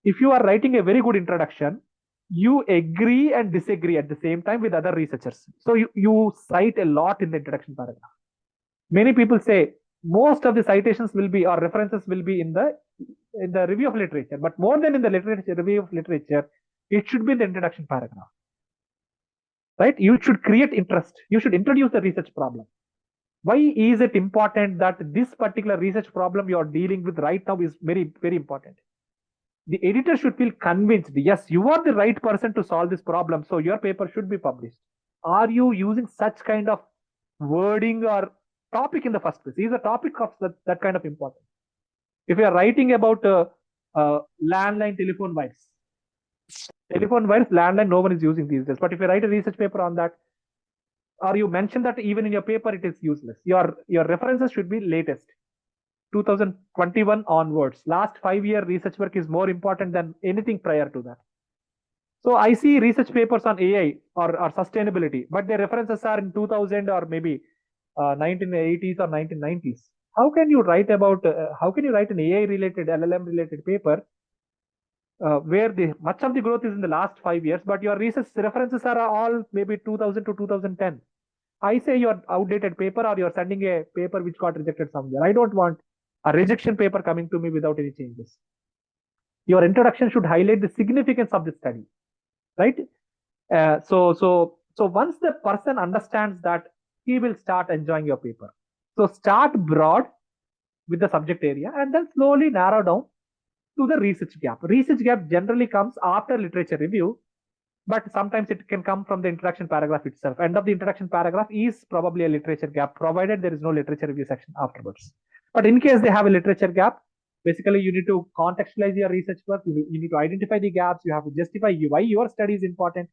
Speaker 1: if you are writing a very good introduction, you agree and disagree at the same time with other researchers. So you cite a lot in the introduction paragraph. Many people say most of the citations will be or references will be in the in the review of literature, but more than in the literature review of literature, it should be in the introduction paragraph. Right? You should create interest. You should introduce the research problem. Why is it important that this particular research problem you are dealing with right now is very, very important? The editor should feel convinced, yes, you are the right person to solve this problem, so your paper should be published. Are you using such kind of wording or topic in the first place? Is the topic of that kind of important? If you are writing about landline telephone wires, landline, no one is using these days. But if you write a research paper on that, or you mention that even in your paper, it is useless. Your references should be latest, 2021 onwards. Last 5-year research work is more important than anything prior to that. So I see research papers on AI or sustainability, but their references are in 2000 or maybe 1980s or 1990s. How can you write about? How can you write an AI related, LLM related paper where much of the growth is in the last 5 years, but your research references are all maybe 2000 to 2010? I say your outdated paper, or you're sending a paper which got rejected somewhere. I don't want a rejection paper coming to me without any changes. Your introduction should highlight the significance of the study, right? So once the person understands that, he will start enjoying your paper. So start broad with the subject area and then slowly narrow down to the research gap. Research gap generally comes after literature review, but sometimes it can come from the introduction paragraph itself. End of the introduction paragraph is probably a literature gap, provided there is no literature review section afterwards. But in case they have a literature gap, basically you need to contextualize your research work. You need to identify the gaps. You have to justify why your study is important.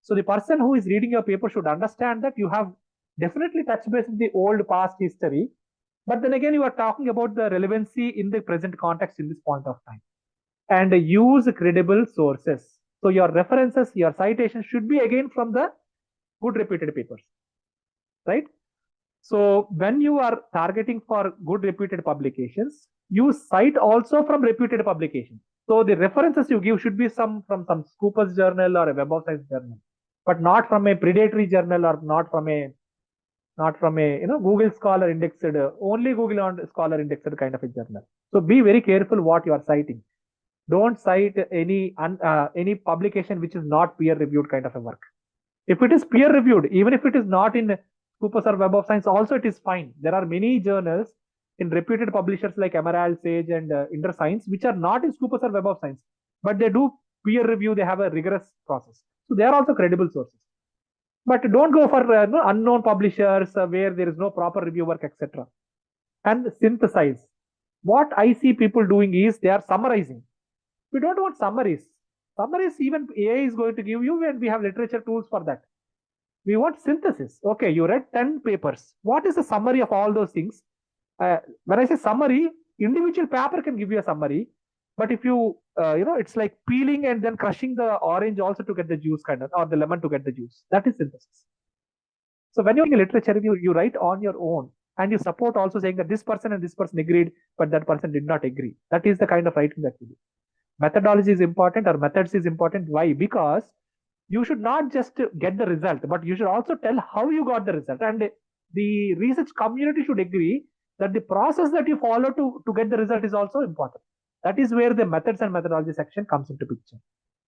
Speaker 1: So the person who is reading your paper should understand that you have definitely touched base in the old past history, but then again, you are talking about the relevancy in the present context in this point of time. And use credible sources. So your references, your citations should be again from the good reputed papers, right? So when you are targeting for good reputed publications, you cite also from reputed publications. So the references you give should be from some Scopus journal or a Web of Science journal, but not from a predatory journal, or not from a Google Scholar indexed, only Google Scholar indexed kind of a journal. So be very careful what you are citing. Don't cite any publication which is not peer reviewed kind of a work. If it is peer reviewed, even if it is not in Scopus or Web of Science, also it is fine. There are many journals in reputed publishers like Emerald, Sage, and InterScience, which are not in Scopus or Web of Science, but they do peer review. They have a rigorous process, so they are also credible sources. But don't go for unknown publishers where there is no proper review work, etc. And synthesize. What I see people doing is they are summarizing. We don't want summaries. Summaries even AI is going to give you, and we have literature tools for that. We want synthesis. Okay, you read 10 papers. What is the summary of all those things? When I say summary, individual paper can give you a summary. But if you, it's like peeling and then crushing the orange also to get the juice kind of, or the lemon to get the juice. That is synthesis. So when you're doing a literature review, you write on your own, and you support also saying that this person and this person agreed, but that person did not agree. That is the kind of writing that you do. Methodology is important, or methods is important. Why? Because you should not just get the result, but you should also tell how you got the result. And the research community should agree that the process that you follow to get the result is also important. That is where the methods and methodology section comes into picture.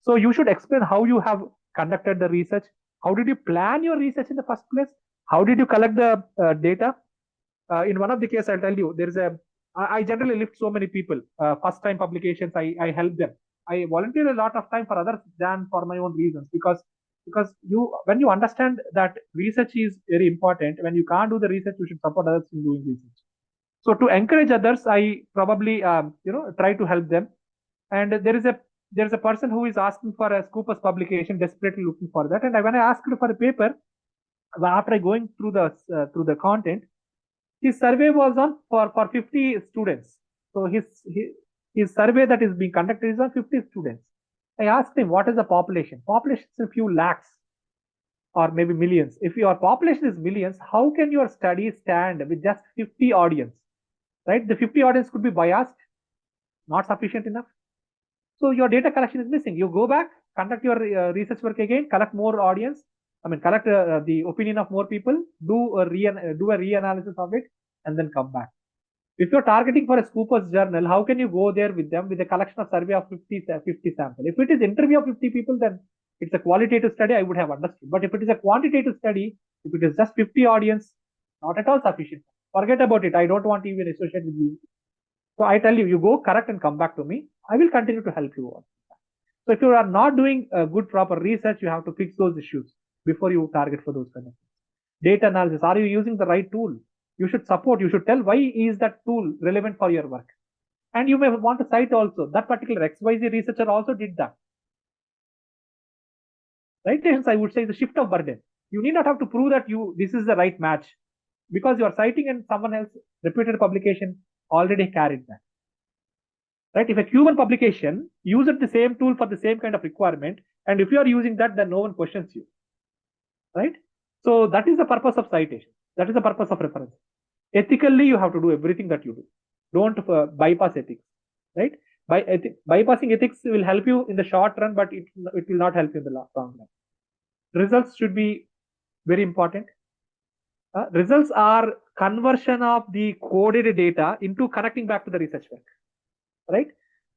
Speaker 1: So you should explain how you have conducted the research. How did you plan your research in the first place? How did you collect the data? In one of the cases, I'll tell you, there is I generally lift so many people. First time publications, I help them. I volunteer a lot of time for others than for my own reasons, because when you understand that research is very important, when you can't do the research, you should support others in doing research. So to encourage others, I probably try to help them. And there is a person who is asking for a Scopus publication, desperately looking for that. And when I asked for a paper, after going through the content, his survey was on for 50 students. So his survey that is being conducted is on 50 students. I asked him, what is the population? Population is a few lakhs or maybe millions. If your population is millions, how can your study stand with just 50 audience? Right? The 50 audience could be biased, not sufficient enough. So your data collection is missing. You go back, conduct your research work again, collect more audience. Collect the opinion of more people, do a reanalysis of it, and then come back. If you're targeting for a Scoopers journal, how can you go there with them with a collection of survey of 50 sample? If it is interview of 50 people, then it's a qualitative study, I would have understood. But if it is a quantitative study, if it is just 50 audience, not at all sufficient. Forget about it. I don't want to even associate with you. So I tell you, you go correct and come back to me. I will continue to help you on. So if you are not doing good proper research, you have to fix those issues before you target for those kind of things. Data analysis. Are you using the right tool? You should support. You should tell why is that tool relevant for your work. And you may want to cite also that particular XYZ researcher also did that. Right? Hence, I would say the shift of burden. You need not have to prove that this is the right match because you are citing and someone else reputed publication already carried that. Right? If a human publication uses the same tool for the same kind of requirement, and if you are using that, then no one questions you. Right? So that is the purpose of citation. That is the purpose of reference. Ethically, you have to do everything that you do. Don't bypass ethics. Right? Bypassing ethics will help you in the short run, but it will not help you in the long run. Results should be very important. Results are conversion of the coded data into connecting back to the research work. Right?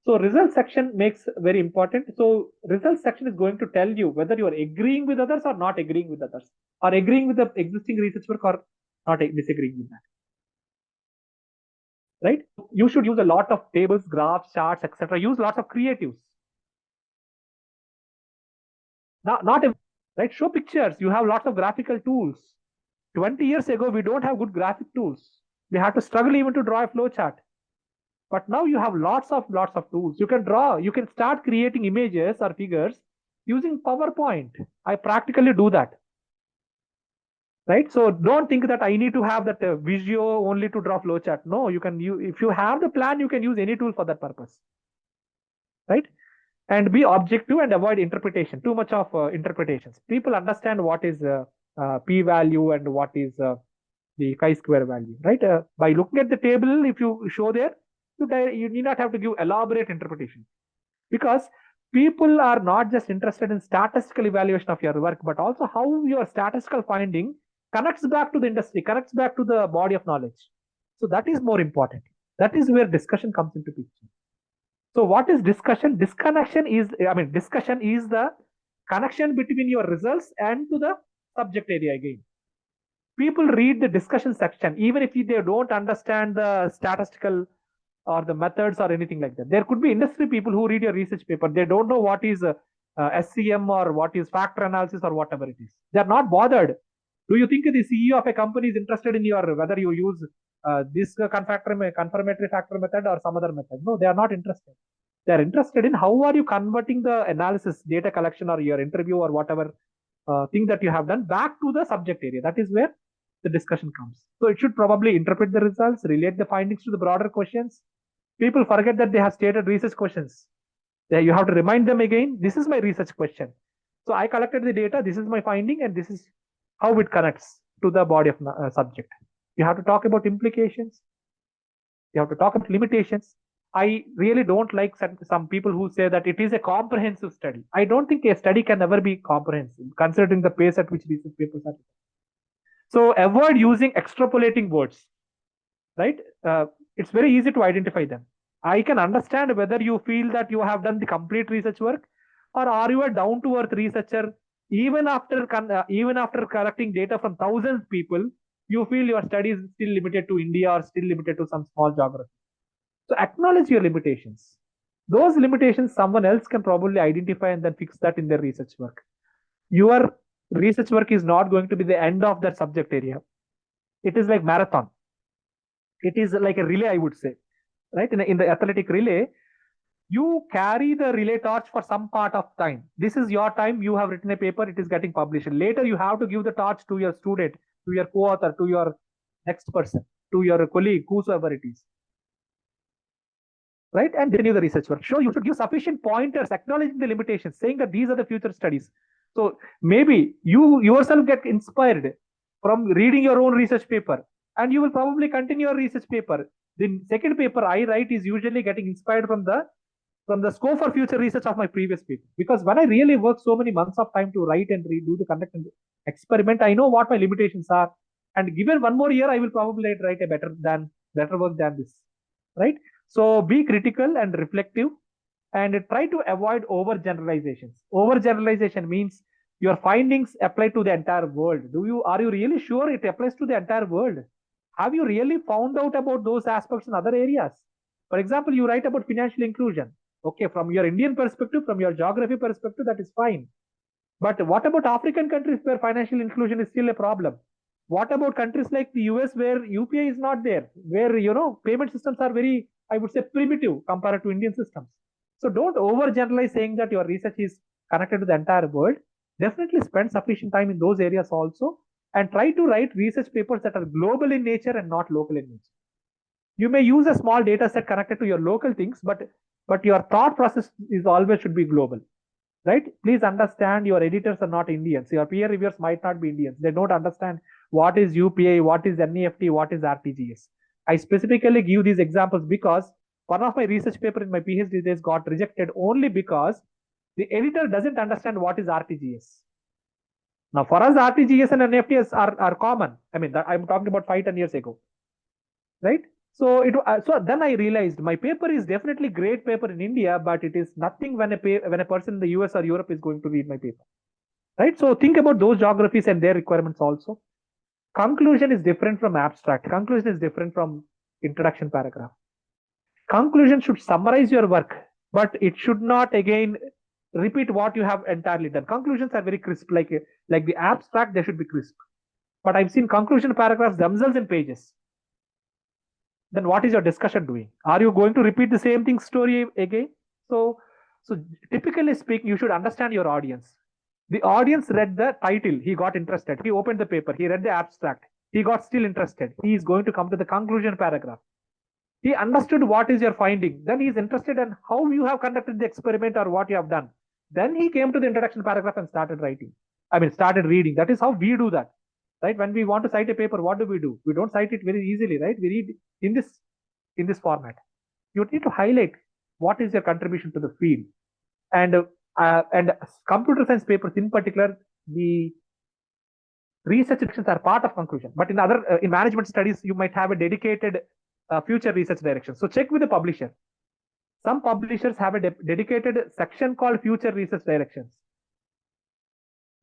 Speaker 1: So result section makes very important. So result section is going to tell you whether you are agreeing with others or not agreeing with others, or agreeing with the existing research work or not disagreeing with that. Right? You should use a lot of tables, graphs, charts, etc. Use lots of creatives. Not right. Show pictures. You have lots of graphical tools. 20 years ago, we don't have good graphic tools. We had to struggle even to draw a flow chart. But now you have lots of tools. You can draw. You can start creating images or figures using PowerPoint. I practically do that. Right? So don't think that I need to have that Visio only to draw flowchart. No, you can use, if you have the plan, you can use any tool for that purpose. Right? And be objective and avoid interpretation. Too much of interpretations. People understand what is p-value and what is the chi-square value. Right? By looking at the table, if you show there, you need not have to give elaborate interpretation, because people are not just interested in statistical evaluation of your work, but also how your statistical finding connects back to the industry, connects back to the body of knowledge. So that is more important. That is where discussion comes into picture. So what is discussion? Discussion is the connection between your results and to the subject area again. People read the discussion section even if they don't understand the statistical or the methods or anything like that. There could be industry people who read your research paper. They don't know what is SCM or what is factor analysis or whatever it is. They are not bothered. Do you think the CEO of a company is interested in whether you use this confirmatory factor method or some other method? No, they are not interested. They are interested in how are you converting the analysis, data collection, or your interview or whatever thing that you have done back to the subject area. That is where the discussion comes. So it should probably interpret the results, relate the findings to the broader questions. People forget that they have stated research questions. You have to remind them again, this is my research question. So I collected the data, this is my finding, and this is how it connects to the body of subject. You have to talk about implications. You have to talk about limitations. I really don't like some people who say that it is a comprehensive study. I don't think a study can ever be comprehensive, considering the pace at which research papers are. So avoid using extrapolating words, right? It's very easy to identify them. I can understand whether you feel that you have done the complete research work, or are you a down-to-earth researcher. Even after collecting data from thousands of people, you feel your study is still limited to India or still limited to some small geography. So acknowledge your limitations. Those limitations someone else can probably identify and then fix that in their research work. Your research work is not going to be the end of that subject area. It is like marathon. It is like a relay, I would say. Right? In the athletic relay, you carry the relay torch for some part of time. This is your time. You have written a paper. It is getting published. Later, you have to give the torch to your student, to your co-author, to your next person, to your colleague, whosoever it is. Right? And continue the research work. So you should give sufficient pointers, acknowledging the limitations, saying that these are the future studies. So maybe you yourself get inspired from reading your own research paper, and you will probably continue your research paper. The second paper I write is usually getting inspired from the scope for future research of my previous paper. Because when I really work so many months of time to write and redo the conduct and experiment, I know what my limitations are. And given one more year, I will probably write a better than better work than this, right? So be critical and reflective, and try to avoid overgeneralizations. Overgeneralization means your findings apply to the entire world. Are you really sure it applies to the entire world? Have you really found out about those aspects in other areas? For example, you write about financial inclusion. Okay, from your Indian perspective, from your geography perspective, that is fine. But what about African countries where financial inclusion is still a problem? What about countries like the US where UPI is not there, where payment systems are very, I would say, primitive compared to Indian systems? So don't overgeneralize saying that your research is connected to the entire world. Definitely spend sufficient time in those areas also, and try to write research papers that are global in nature and not local in nature. You may use a small data set connected to your local things, but your thought process is always should be global, right? Please understand your editors are not Indians. Your peer reviewers might not be Indians. They don't understand what is UPI, what is NEFT, what is RTGS. I specifically give these examples because one of my research paper in my PhD thesis got rejected only because the editor doesn't understand what is RTGS. Now, for us, RTGS and NEFTs are common. I mean, I'm talking about 5-10 years ago, right? So then I realized my paper is definitely great paper in India, but it is nothing when a person in the US or Europe is going to read my paper, right? So think about those geographies and their requirements also. Conclusion is different from abstract. Conclusion is different from introduction paragraph. Conclusion should summarize your work, but it should not again repeat what you have entirely done. Conclusions are very crisp, like the abstract, they should be crisp. But I've seen conclusion paragraphs themselves in pages. Then what is your discussion doing? Are you going to repeat the same thing story again? So typically speaking, you should understand your audience. The audience read the title, he got interested. He opened the paper, he read the abstract, he got still interested. He is going to come to the conclusion paragraph. He understood what is your finding. Then he is interested in how you have conducted the experiment or what you have done. Then he came to the introduction paragraph and started writing. Started reading. That is how we do that. Right? When we want to cite a paper, what do? We don't cite it very easily, right? We read in this format. You need to highlight what is your contribution to the field. And computer science papers in particular, the research directions are part of conclusion. But in management studies, you might have a dedicated future research direction. So check with the publisher. Some publishers have a dedicated section called future research directions.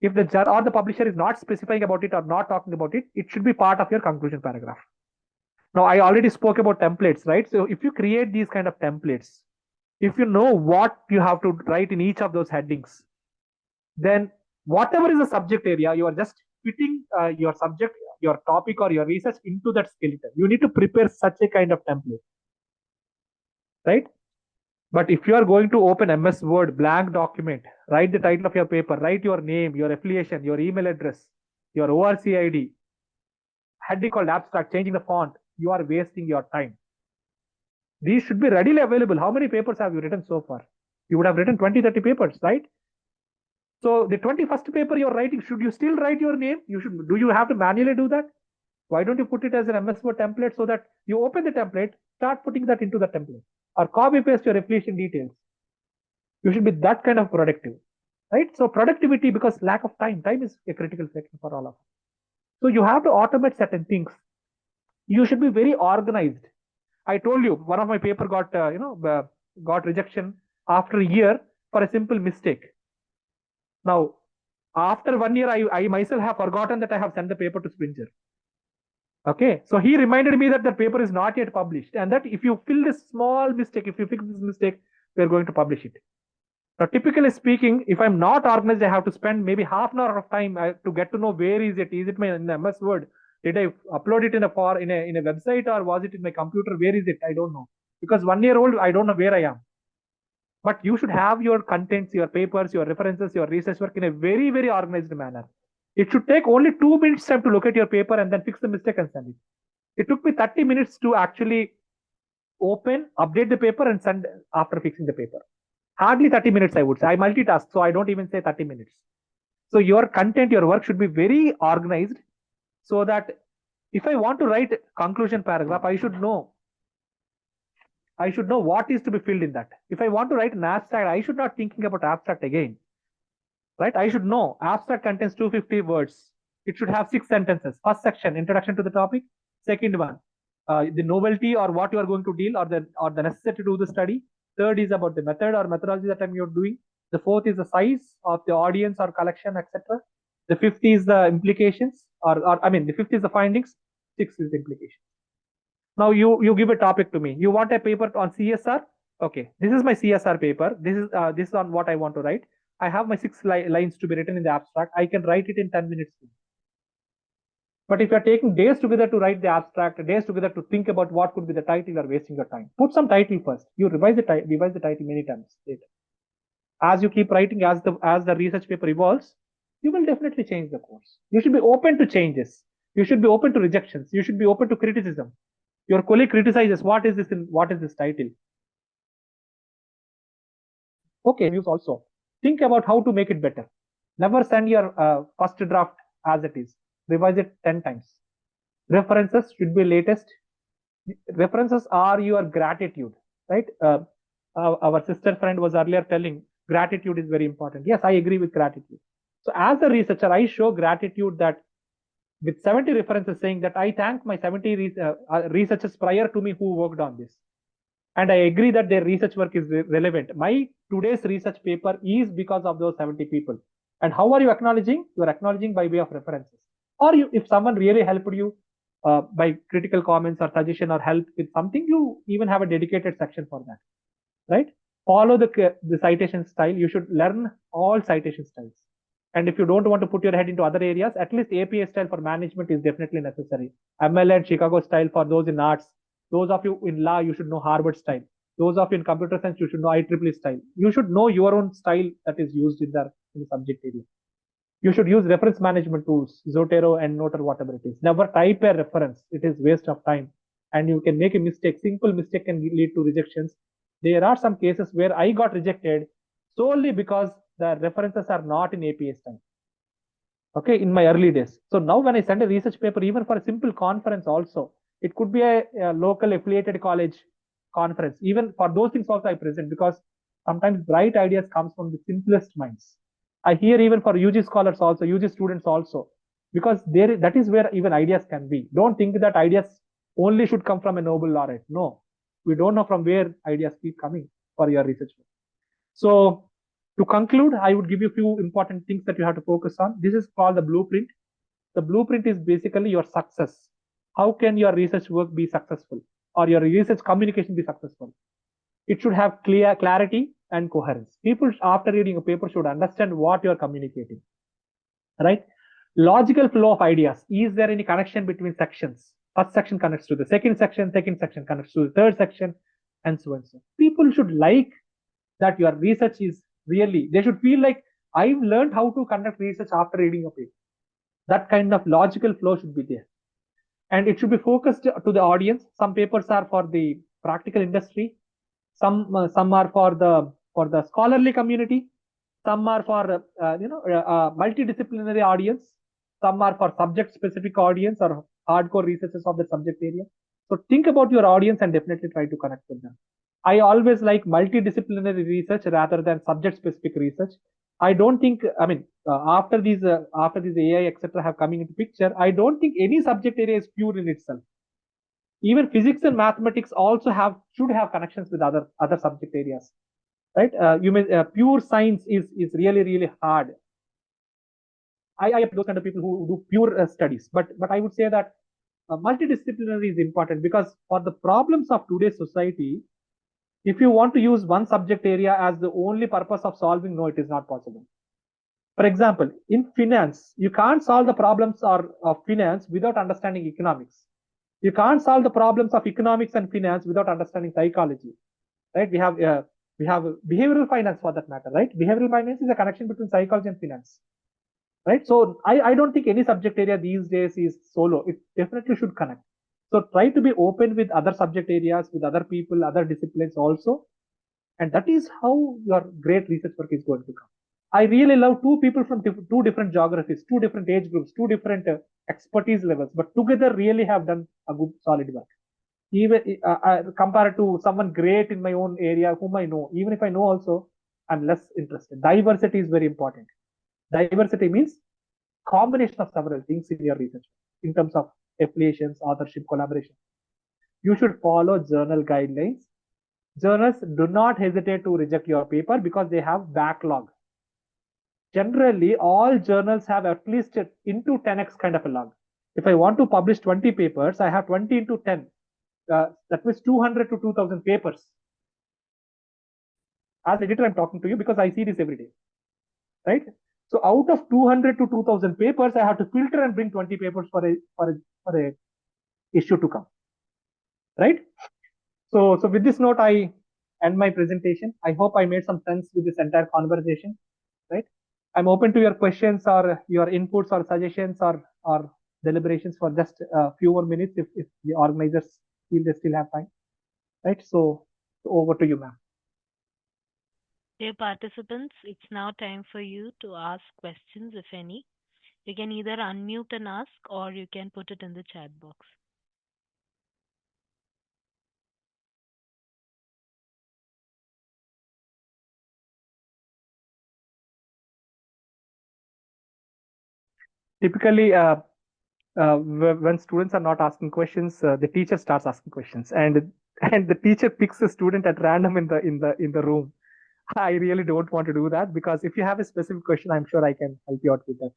Speaker 1: If the publisher is not specifying about it or not talking about it, it should be part of your conclusion paragraph. Now, I already spoke about templates, right? So if you create these kind of templates, if you know what you have to write in each of those headings, then whatever is the subject area, you are just fitting your subject, your topic or your research into that skeleton. You need to prepare such a kind of template, right? But if you are going to open MS Word, blank document, write the title of your paper, write your name, your affiliation, your email address, your ORC ID, heading called abstract, changing the font, you are wasting your time. These should be readily available. How many papers have you written so far? You would have written 20-30 papers, right? So the 21st paper you're writing, should you still write your name? Do you have to manually do that? Why don't you put it as an MS Word template so that you open the template, start putting that into the template, or copy paste your affiliation details. You should be that kind of productive, right? So productivity, because lack of time is a critical factor for all of us. So you have to automate certain things. You should be very organized. I told you one of my paper got rejection after a year for a simple mistake. Now, after 1 year, I myself have forgotten that I have sent the paper to Springer. Okay, so he reminded me that the paper is not yet published, and that if you fill this small mistake, if you fix this mistake, we are going to publish it. Now, typically speaking, if I'm not organized, I have to spend maybe half an hour of time to get to know where is it. Is it in the MS Word? Did I upload it in a website, or was it in my computer? Where is it? I don't know. Because 1 year old, I don't know where I am. But you should have your contents, your papers, your references, your research work in a very, very organized manner. It should take only 2 minutes time to look at your paper and then fix the mistake and send it. It took me 30 minutes to actually open, update the paper and send after fixing the paper. Hardly 30 minutes, I would say. I multitask, so I don't even say 30 minutes. So your content, your work should be very organized, so that if I want to write conclusion paragraph, I should know what is to be filled in that. If I want to write an abstract, I should not thinking about abstract again. Right? I should know abstract contains 250 words. It should have 6 sentences. First section, introduction to the topic. Second one, the novelty or what you are going to deal, or the necessity to do the study. Third is about the method or methodology that you're doing. The fourth is the size of the audience or collection, etc. The fifth is the implications, or I mean, the fifth is the findings. Sixth is the implication. Now you give a topic to me. You want a paper on CSR? Okay, this is my CSR paper. This is on what I want to write. I have my six lines to be written in the abstract. I can write it in 10 minutes. But if you're taking days together to write the abstract, days together to think about what could be the title, you're wasting your time. Put some title first. You revise the title many times later. As you keep writing, as the research paper evolves, you will definitely change the course. You should be open to changes. You should be open to rejections. You should be open to criticism. Your colleague criticizes, what is this title? Okay, use also. Think about how to make it better. Never send your first draft as it is. Revise it 10 times. References should be latest. References are your gratitude, right? Our sister friend was earlier telling gratitude is very important. Yes, I agree with gratitude. So as a researcher, I show gratitude that with 70 references saying that I thank my 70 researchers prior to me who worked on this. And I agree that their research work is relevant. My today's research paper is because of those 70 people. And how are you acknowledging? You are acknowledging by way of references. Or if someone really helped you by critical comments or suggestion or help with something, you even have a dedicated section for that, right? Follow the citation style. You should learn all citation styles. And if you don't want to put your head into other areas, at least APA style for management is definitely necessary. ML and Chicago style for those in arts. Those of you in law, you should know Harvard style. Those of you in computer science, you should know IEEE style. You should know your own style that is used in the subject area. You should use reference management tools, Zotero and Note or whatever it is. Never type a reference. It is waste of time. And you can make a mistake. Simple mistake can lead to rejections. There are some cases where I got rejected solely because the references are not in APA style. Okay, in my early days. So now when I send a research paper, even for a simple conference also, it could be a local affiliated college conference. Even for those things also I present, because sometimes bright ideas comes from the simplest minds. I hear even for UG scholars also, UG students also, because that is where even ideas can be. Don't think that ideas only should come from a Nobel laureate. No, we don't know from where ideas keep coming for your research. So to conclude, I would give you a few important things that you have to focus on. This is called the blueprint. The blueprint is basically your success. How can your research work be successful, or your research communication be successful? It should have clarity and coherence. People after reading a paper should understand what you are communicating, right? Logical flow of ideas. Is there any connection between sections? First section connects to the second section connects to the third section, and so on. So people should like that your research is really, they should feel like I've learned how to conduct research after reading a paper. That kind of logical flow should be there. And it should be focused to the audience. Some papers are for the practical industry. Some are for the scholarly community. Some are for multidisciplinary audience. Some are for subject specific audience or hardcore researchers of the subject area. So think about your audience and definitely try to connect with them. I always like multidisciplinary research rather than subject specific research. I don't think, I mean, after these AI, etc., have coming into picture, I don't think any subject area is pure in itself. Even physics and mathematics also should have connections with other subject areas, right? Pure science is really hard. I have those kind of people who do pure studies, but I would say that multidisciplinary is important, because for the problems of today's society, if you want to use one subject area as the only purpose of solving, no, it is not possible. For example, in finance, you can't solve the problems of finance without understanding economics. You can't solve the problems of economics and finance without understanding psychology, right? We have behavioral finance for that matter, right? Behavioral finance is a connection between psychology and finance, right? So I don't think any subject area these days is solo. It definitely should connect. So try to be open with other subject areas, with other people, other disciplines also. And that is how your great research work is going to come. I really love two people from two different geographies, two different age groups, two different expertise levels, but together really have done a good solid work. Even compared to someone great in my own area whom I know, even if I know also, I'm less interested. Diversity is very important. Diversity means combination of several things in your research in terms of affiliations, authorship, collaboration. you should follow journal guidelines. Journals do not hesitate to reject your paper because they have backlog. Generally, all journals have at least into 10x kind of a log. If I want to publish 20 papers, I have 20 into 10. That means 200 to 2000 papers. As editor, I'm talking to you because I see this every day, right? So out of 200 to 2000 papers, I have to filter and bring 20 papers for a issue to come, right? So with this note, I end my presentation. I hope I made some sense with this entire conversation, right? I'm open to your questions or your inputs or suggestions or deliberations for just a few more minutes if the organizers feel they still have time, right? So over to you, ma'am.
Speaker 2: Dear participants, it's now time for you to ask questions, if any. You can either unmute and ask or you can put it in the chat box.
Speaker 1: Typically, when students are not asking questions, the teacher starts asking questions, and the teacher picks a student at random in the room. I really don't want to do that because if you have a specific question, I'm sure I can help you out with that.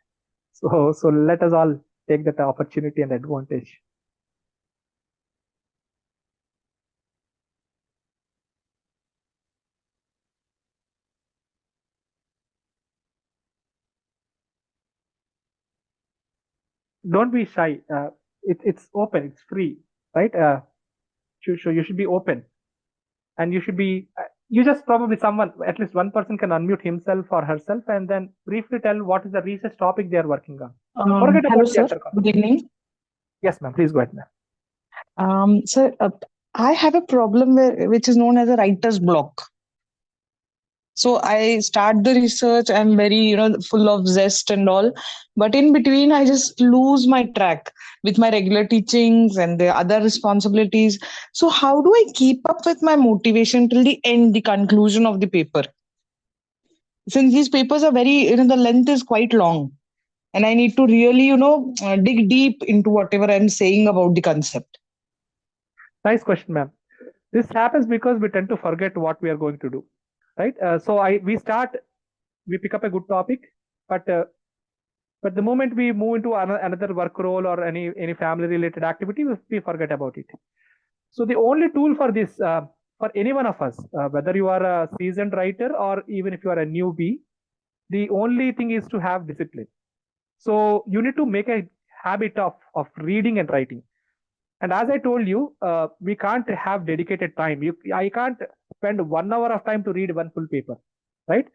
Speaker 1: So let us all take that opportunity and advantage. Don't be shy. It's open. It's free, right? So you should be open, and you should be. You just probably someone, at least one person can unmute himself or herself, and then briefly tell what is the research topic they are working on. Forget
Speaker 3: Hello,
Speaker 1: about the
Speaker 3: sir.
Speaker 1: entire
Speaker 3: Good
Speaker 1: conversation.
Speaker 3: evening.
Speaker 1: Yes, ma'am. Please go ahead, ma'am.
Speaker 3: Sir, I have a problem which is known as a writer's block. So I start the research. I'm very, full of zest and all, but in between, I just lose my track with my regular teachings and the other responsibilities. So how do I keep up with my motivation till the end, the conclusion of the paper? Since these papers are very, the length is quite long, and I need to really, dig deep into whatever I'm saying about the concept.
Speaker 1: Nice question, ma'am. This happens because we tend to forget what we are going to do, right? So we pick up a good topic, but the moment we move into another work role or any family related activity, we forget about it. So the only tool for this, for any one of us, whether you are a seasoned writer or even if you are a newbie, the only thing is to have discipline. So you need to make a habit of reading and writing. And as I told you, we can't have dedicated time. I can't spend 1 hour of time to read one full paper, right?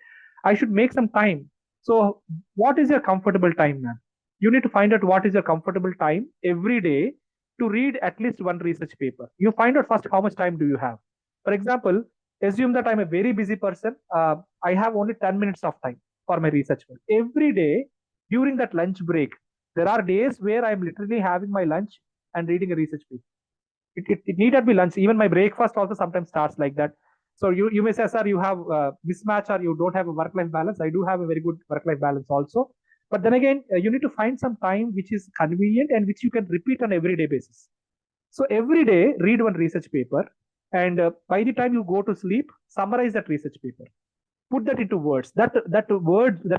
Speaker 1: I should make some time. So, what is your comfortable time, man? You need to find out what is your comfortable time every day to read at least one research paper. You find out first how much time do you have. For example, assume that I'm a very busy person. I have only 10 minutes of time for my research work. Every day during that lunch break, there are days where I'm literally having my lunch and reading a research paper. It need not be lunch. Even my breakfast also sometimes starts like that. So you may say, sir, you have mismatch or you don't have a work-life balance. I do have a very good work-life balance also. But then again, you need to find some time which is convenient and which you can repeat on everyday basis. So every day, read one research paper, and by the time you go to sleep, summarize that research paper. Put that into words. That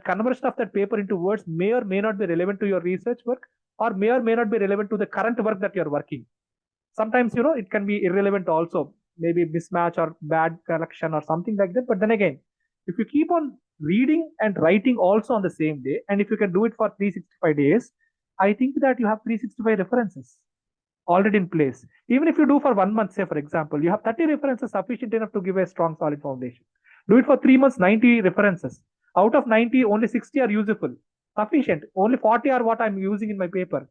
Speaker 1: conversion of that paper into words may or may not be relevant to your research work, or may not be relevant to the current work that you're working. Sometimes it can be irrelevant also, maybe mismatch or bad collection or something like that. But then again, if you keep on reading and writing also on the same day, and if you can do it for 365 days, I think that you have 365 references already in place. Even if you do for 1 month, say for example, you have 30 references sufficient enough to give a strong solid foundation. Do it for 3 months, 90 references. Out of 90, only 60 are useful, sufficient. Only 40 are what I'm using in my paper.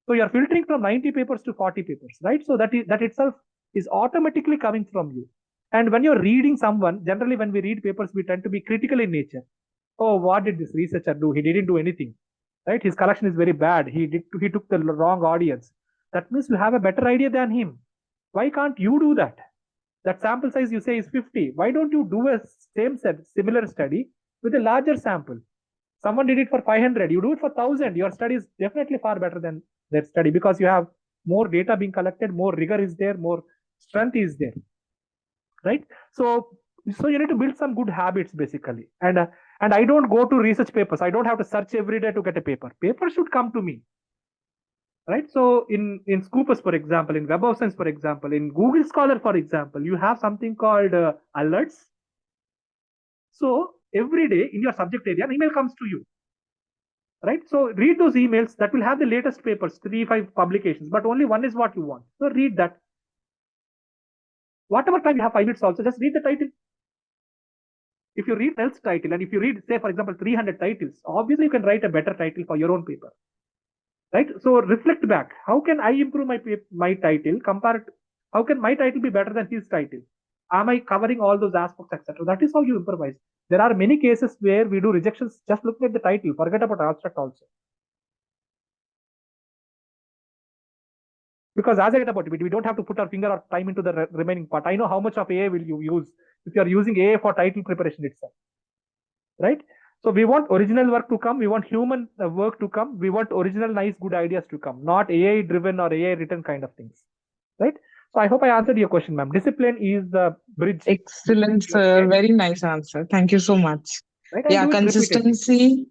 Speaker 1: So you're filtering from 90 papers to 40 papers, right? So that itself is automatically coming from you. And when you're reading someone, generally when we read papers, we tend to be critical in nature. Oh, what did this researcher do? He didn't do anything, right? His collection is very bad. He took the wrong audience. That means you have a better idea than him. Why can't you do that? That sample size you say is 50. Why don't you do a similar study with a larger sample? Someone did it for 500. You do it for 1,000. Your study is definitely far better than their study because you have more data being collected, more rigor is there, more strength is there, right? So you need to build some good habits basically. And I don't go to research papers. I don't have to search every day to get a paper. Paper should come to me, right? So in Scopus, for example, in Web of Science, for example, in Google Scholar, for example, you have something called alerts. So every day in your subject area, an email comes to you, right? So read those emails. That will have the latest papers, 3-5 publications, but only one is what you want. So read that. Whatever time you have 5 minutes also, just read the title. If you read else title, and if you read, say, for example, 300 titles, obviously you can write a better title for your own paper, right? So reflect back. How can I improve my title? How can my title be better than his title? Am I covering all those aspects, etc.? That is how you improvise. There are many cases where we do rejections just looking at the title, forget about abstract also. Because as I get about it, we don't have to put our finger or time into the remaining part. I know how much of AI will you use if you are using AI for title preparation itself, right? So we want original work to come. We want human work to come. We want original, nice, good ideas to come, not AI driven or AI written kind of things, right? So I hope I answered your question, ma'am. Discipline is the bridge.
Speaker 3: Excellent, sir. Very nice answer. Thank you so much.
Speaker 1: Right?
Speaker 3: Yeah, consistency.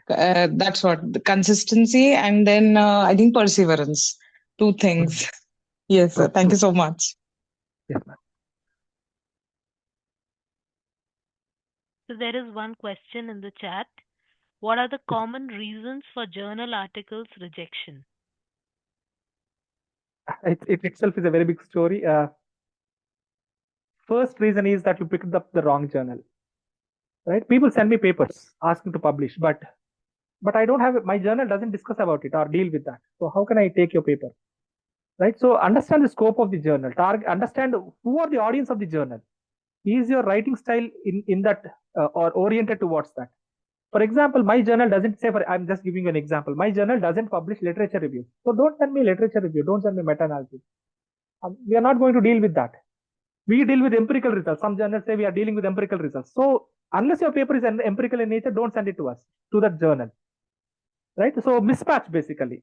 Speaker 3: That's what the consistency, and then I think perseverance. Two things. Yes, sir. Thank you so much.
Speaker 1: Yes, ma'am.
Speaker 2: So there is one question in the chat. What are the common reasons for journal articles rejection?
Speaker 1: It itself is a very big story. First reason is that you picked up the wrong journal, right? People send me papers asking to publish, but I don't have it. My journal doesn't discuss about it or deal with that. So how can I take your paper, right? So understand the scope of the journal. Understand who are the audience of the journal. Is your writing style in that or oriented towards that? For example, my journal doesn't say, I'm just giving you an example. My journal doesn't publish literature reviews. So don't send me literature review. Don't send me meta-analysis. We are not going to deal with that. We deal with empirical results. Some journals say we are dealing with empirical results. So unless your paper is empirical in nature, don't send it to us, to that journal, right? So mismatch basically.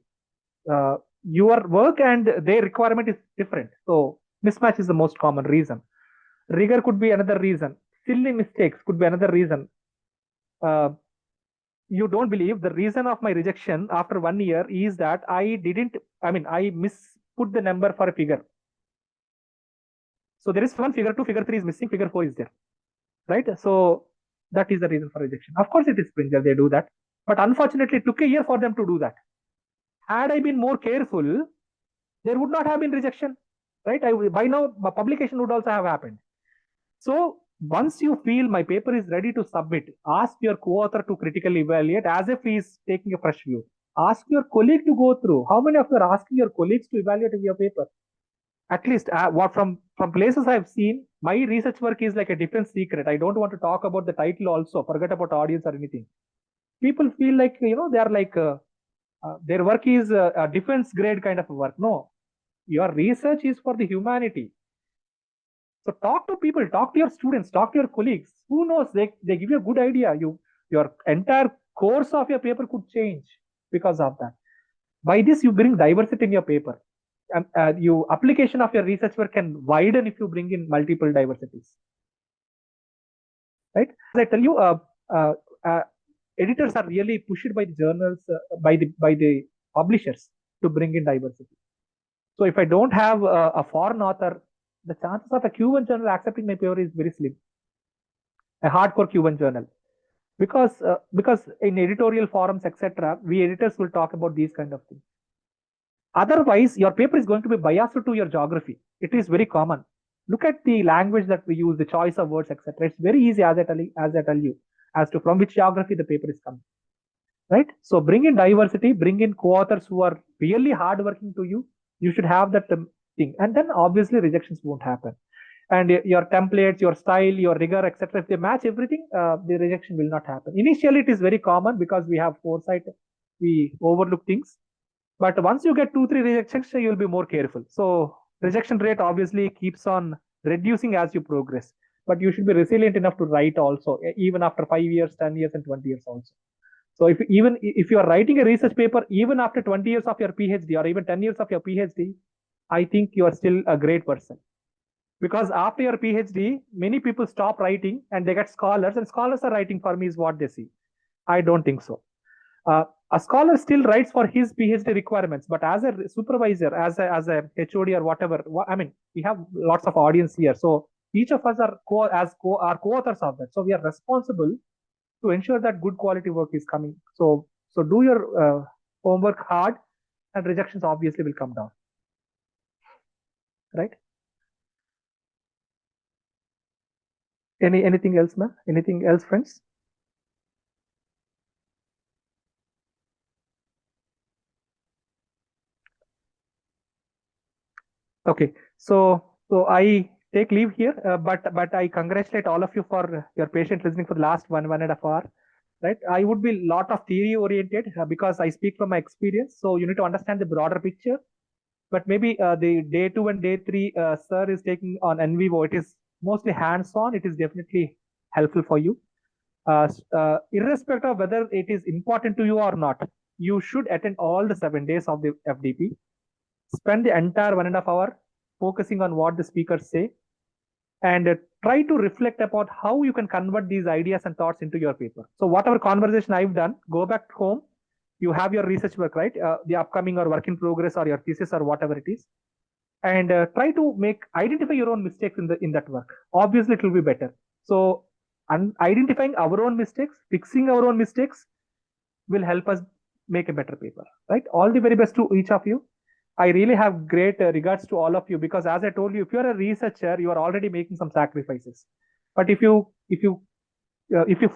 Speaker 1: Your work and their requirement is different. So mismatch is the most common reason. Rigor could be another reason. Silly mistakes could be another reason. You don't believe the reason of my rejection after 1 year is that I misput the number for a figure. So there is one figure 2, figure 3 is missing, figure 4 is there, right? So that is the reason for rejection. Of course, it is cringe, they do that, but unfortunately, it took a year for them to do that. Had I been more careful, there would not have been rejection, right? By now, my publication would also have happened. So once you feel my paper is ready to submit, ask your co-author to critically evaluate as if he is taking a fresh view. Ask your colleague to go through. How many of you are asking your colleagues to evaluate your paper? At least what from places I've seen, my research work is like a defense secret. I don't want to talk about the title also, forget about audience or anything. People feel like, they are like, their work is a defense grade kind of work. No, your research is for the humanity. So talk to people, talk to your students, talk to your colleagues. Who knows? They give you a good idea. Your entire course of your paper could change because of that. By this, you bring diversity in your paper. Your application of your research work can widen if you bring in multiple diversities. Right? As I tell you, editors are really pushed by the journals, by the publishers to bring in diversity. So if I don't have a foreign author, the chances of a Q1 journal accepting my paper is very slim. A hardcore Q1 journal, because in editorial forums, etc., we editors will talk about these kind of things. Otherwise, your paper is going to be biased to your geography. It is very common. Look at the language that we use, the choice of words, etc. It's very easy as I tell you as to from which geography the paper is coming. Right? So bring in diversity, bring in co-authors who are really hardworking to you. You should have that thing, and then obviously rejections won't happen. And your templates, your style, your rigor, etc., if they match everything, the rejection will not happen. Initially, it is very common because we have foresight, we overlook things. But once you get 2-3 rejections, you will be more careful. So rejection rate obviously keeps on reducing as you progress. But you should be resilient enough to write also, even after 5 years, 10 years, and 20 years also. So even if you are writing a research paper, even after 20 years of your PhD or even 10 years of your PhD, I think you are still a great person. Because after your PhD, many people stop writing and they get scholars, and scholars are writing for me is what they see. I don't think so. A scholar still writes for his PhD requirements, but as a supervisor, as a HOD or whatever, I mean, we have lots of audience here, so each of us are co-authors of that. So we are responsible to ensure that good quality work is coming. So do your homework hard, and rejections obviously will come down, right? Anything else, ma'am? Anything else, friends? Okay, so I take leave here, but I congratulate all of you for your patient listening for the last 1.5 hour. Right, I would be a lot of theory oriented because I speak from my experience. So you need to understand the broader picture. But maybe the day 2 and day 3, sir is taking on NVivo. It is mostly hands-on. It is definitely helpful for you. Irrespective of whether it is important to you or not, you should attend all the 7 days of the FDP. Spend the entire 1.5 hour focusing on what the speakers say, and try to reflect about how you can convert these ideas and thoughts into your paper. So whatever conversation I've done, go back home. You have your research work, right? The upcoming or work in progress or your thesis or whatever it is, and try to identify your own mistakes in that work. Obviously, it will be better. So identifying our own mistakes, fixing our own mistakes will help us make a better paper, right? All the very best to each of you. I really have great regards to all of you, because as I told you, if you're a researcher, you are already making some sacrifices. But if you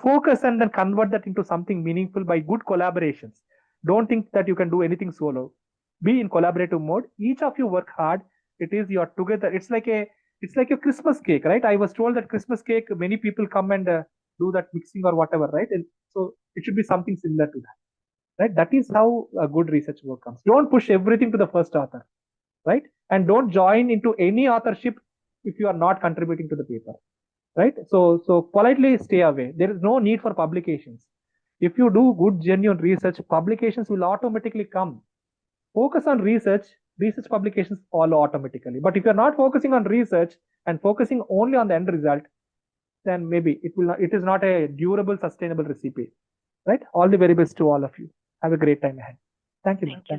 Speaker 1: focus and then convert that into something meaningful by good collaborations, don't think that you can do anything solo. Be in collaborative mode. Each of you work hard. It is you're together. It's like a Christmas cake, right? I was told that Christmas cake, many people come and do that mixing or whatever, right? And so it should be something similar to that. Right, that is how a good research work comes. Don't push everything to the first author, right? And don't join into any authorship if you are not contributing to the paper, right? So politely stay away. There is no need for publications. If you do good genuine research, publications will automatically come. Focus on research publications follow automatically. But if you're not focusing on research and focusing only on the end result, then maybe it is not a durable, sustainable recipe, right? All the very best to all of you. Have a great time ahead. Thank you.
Speaker 2: Thank you.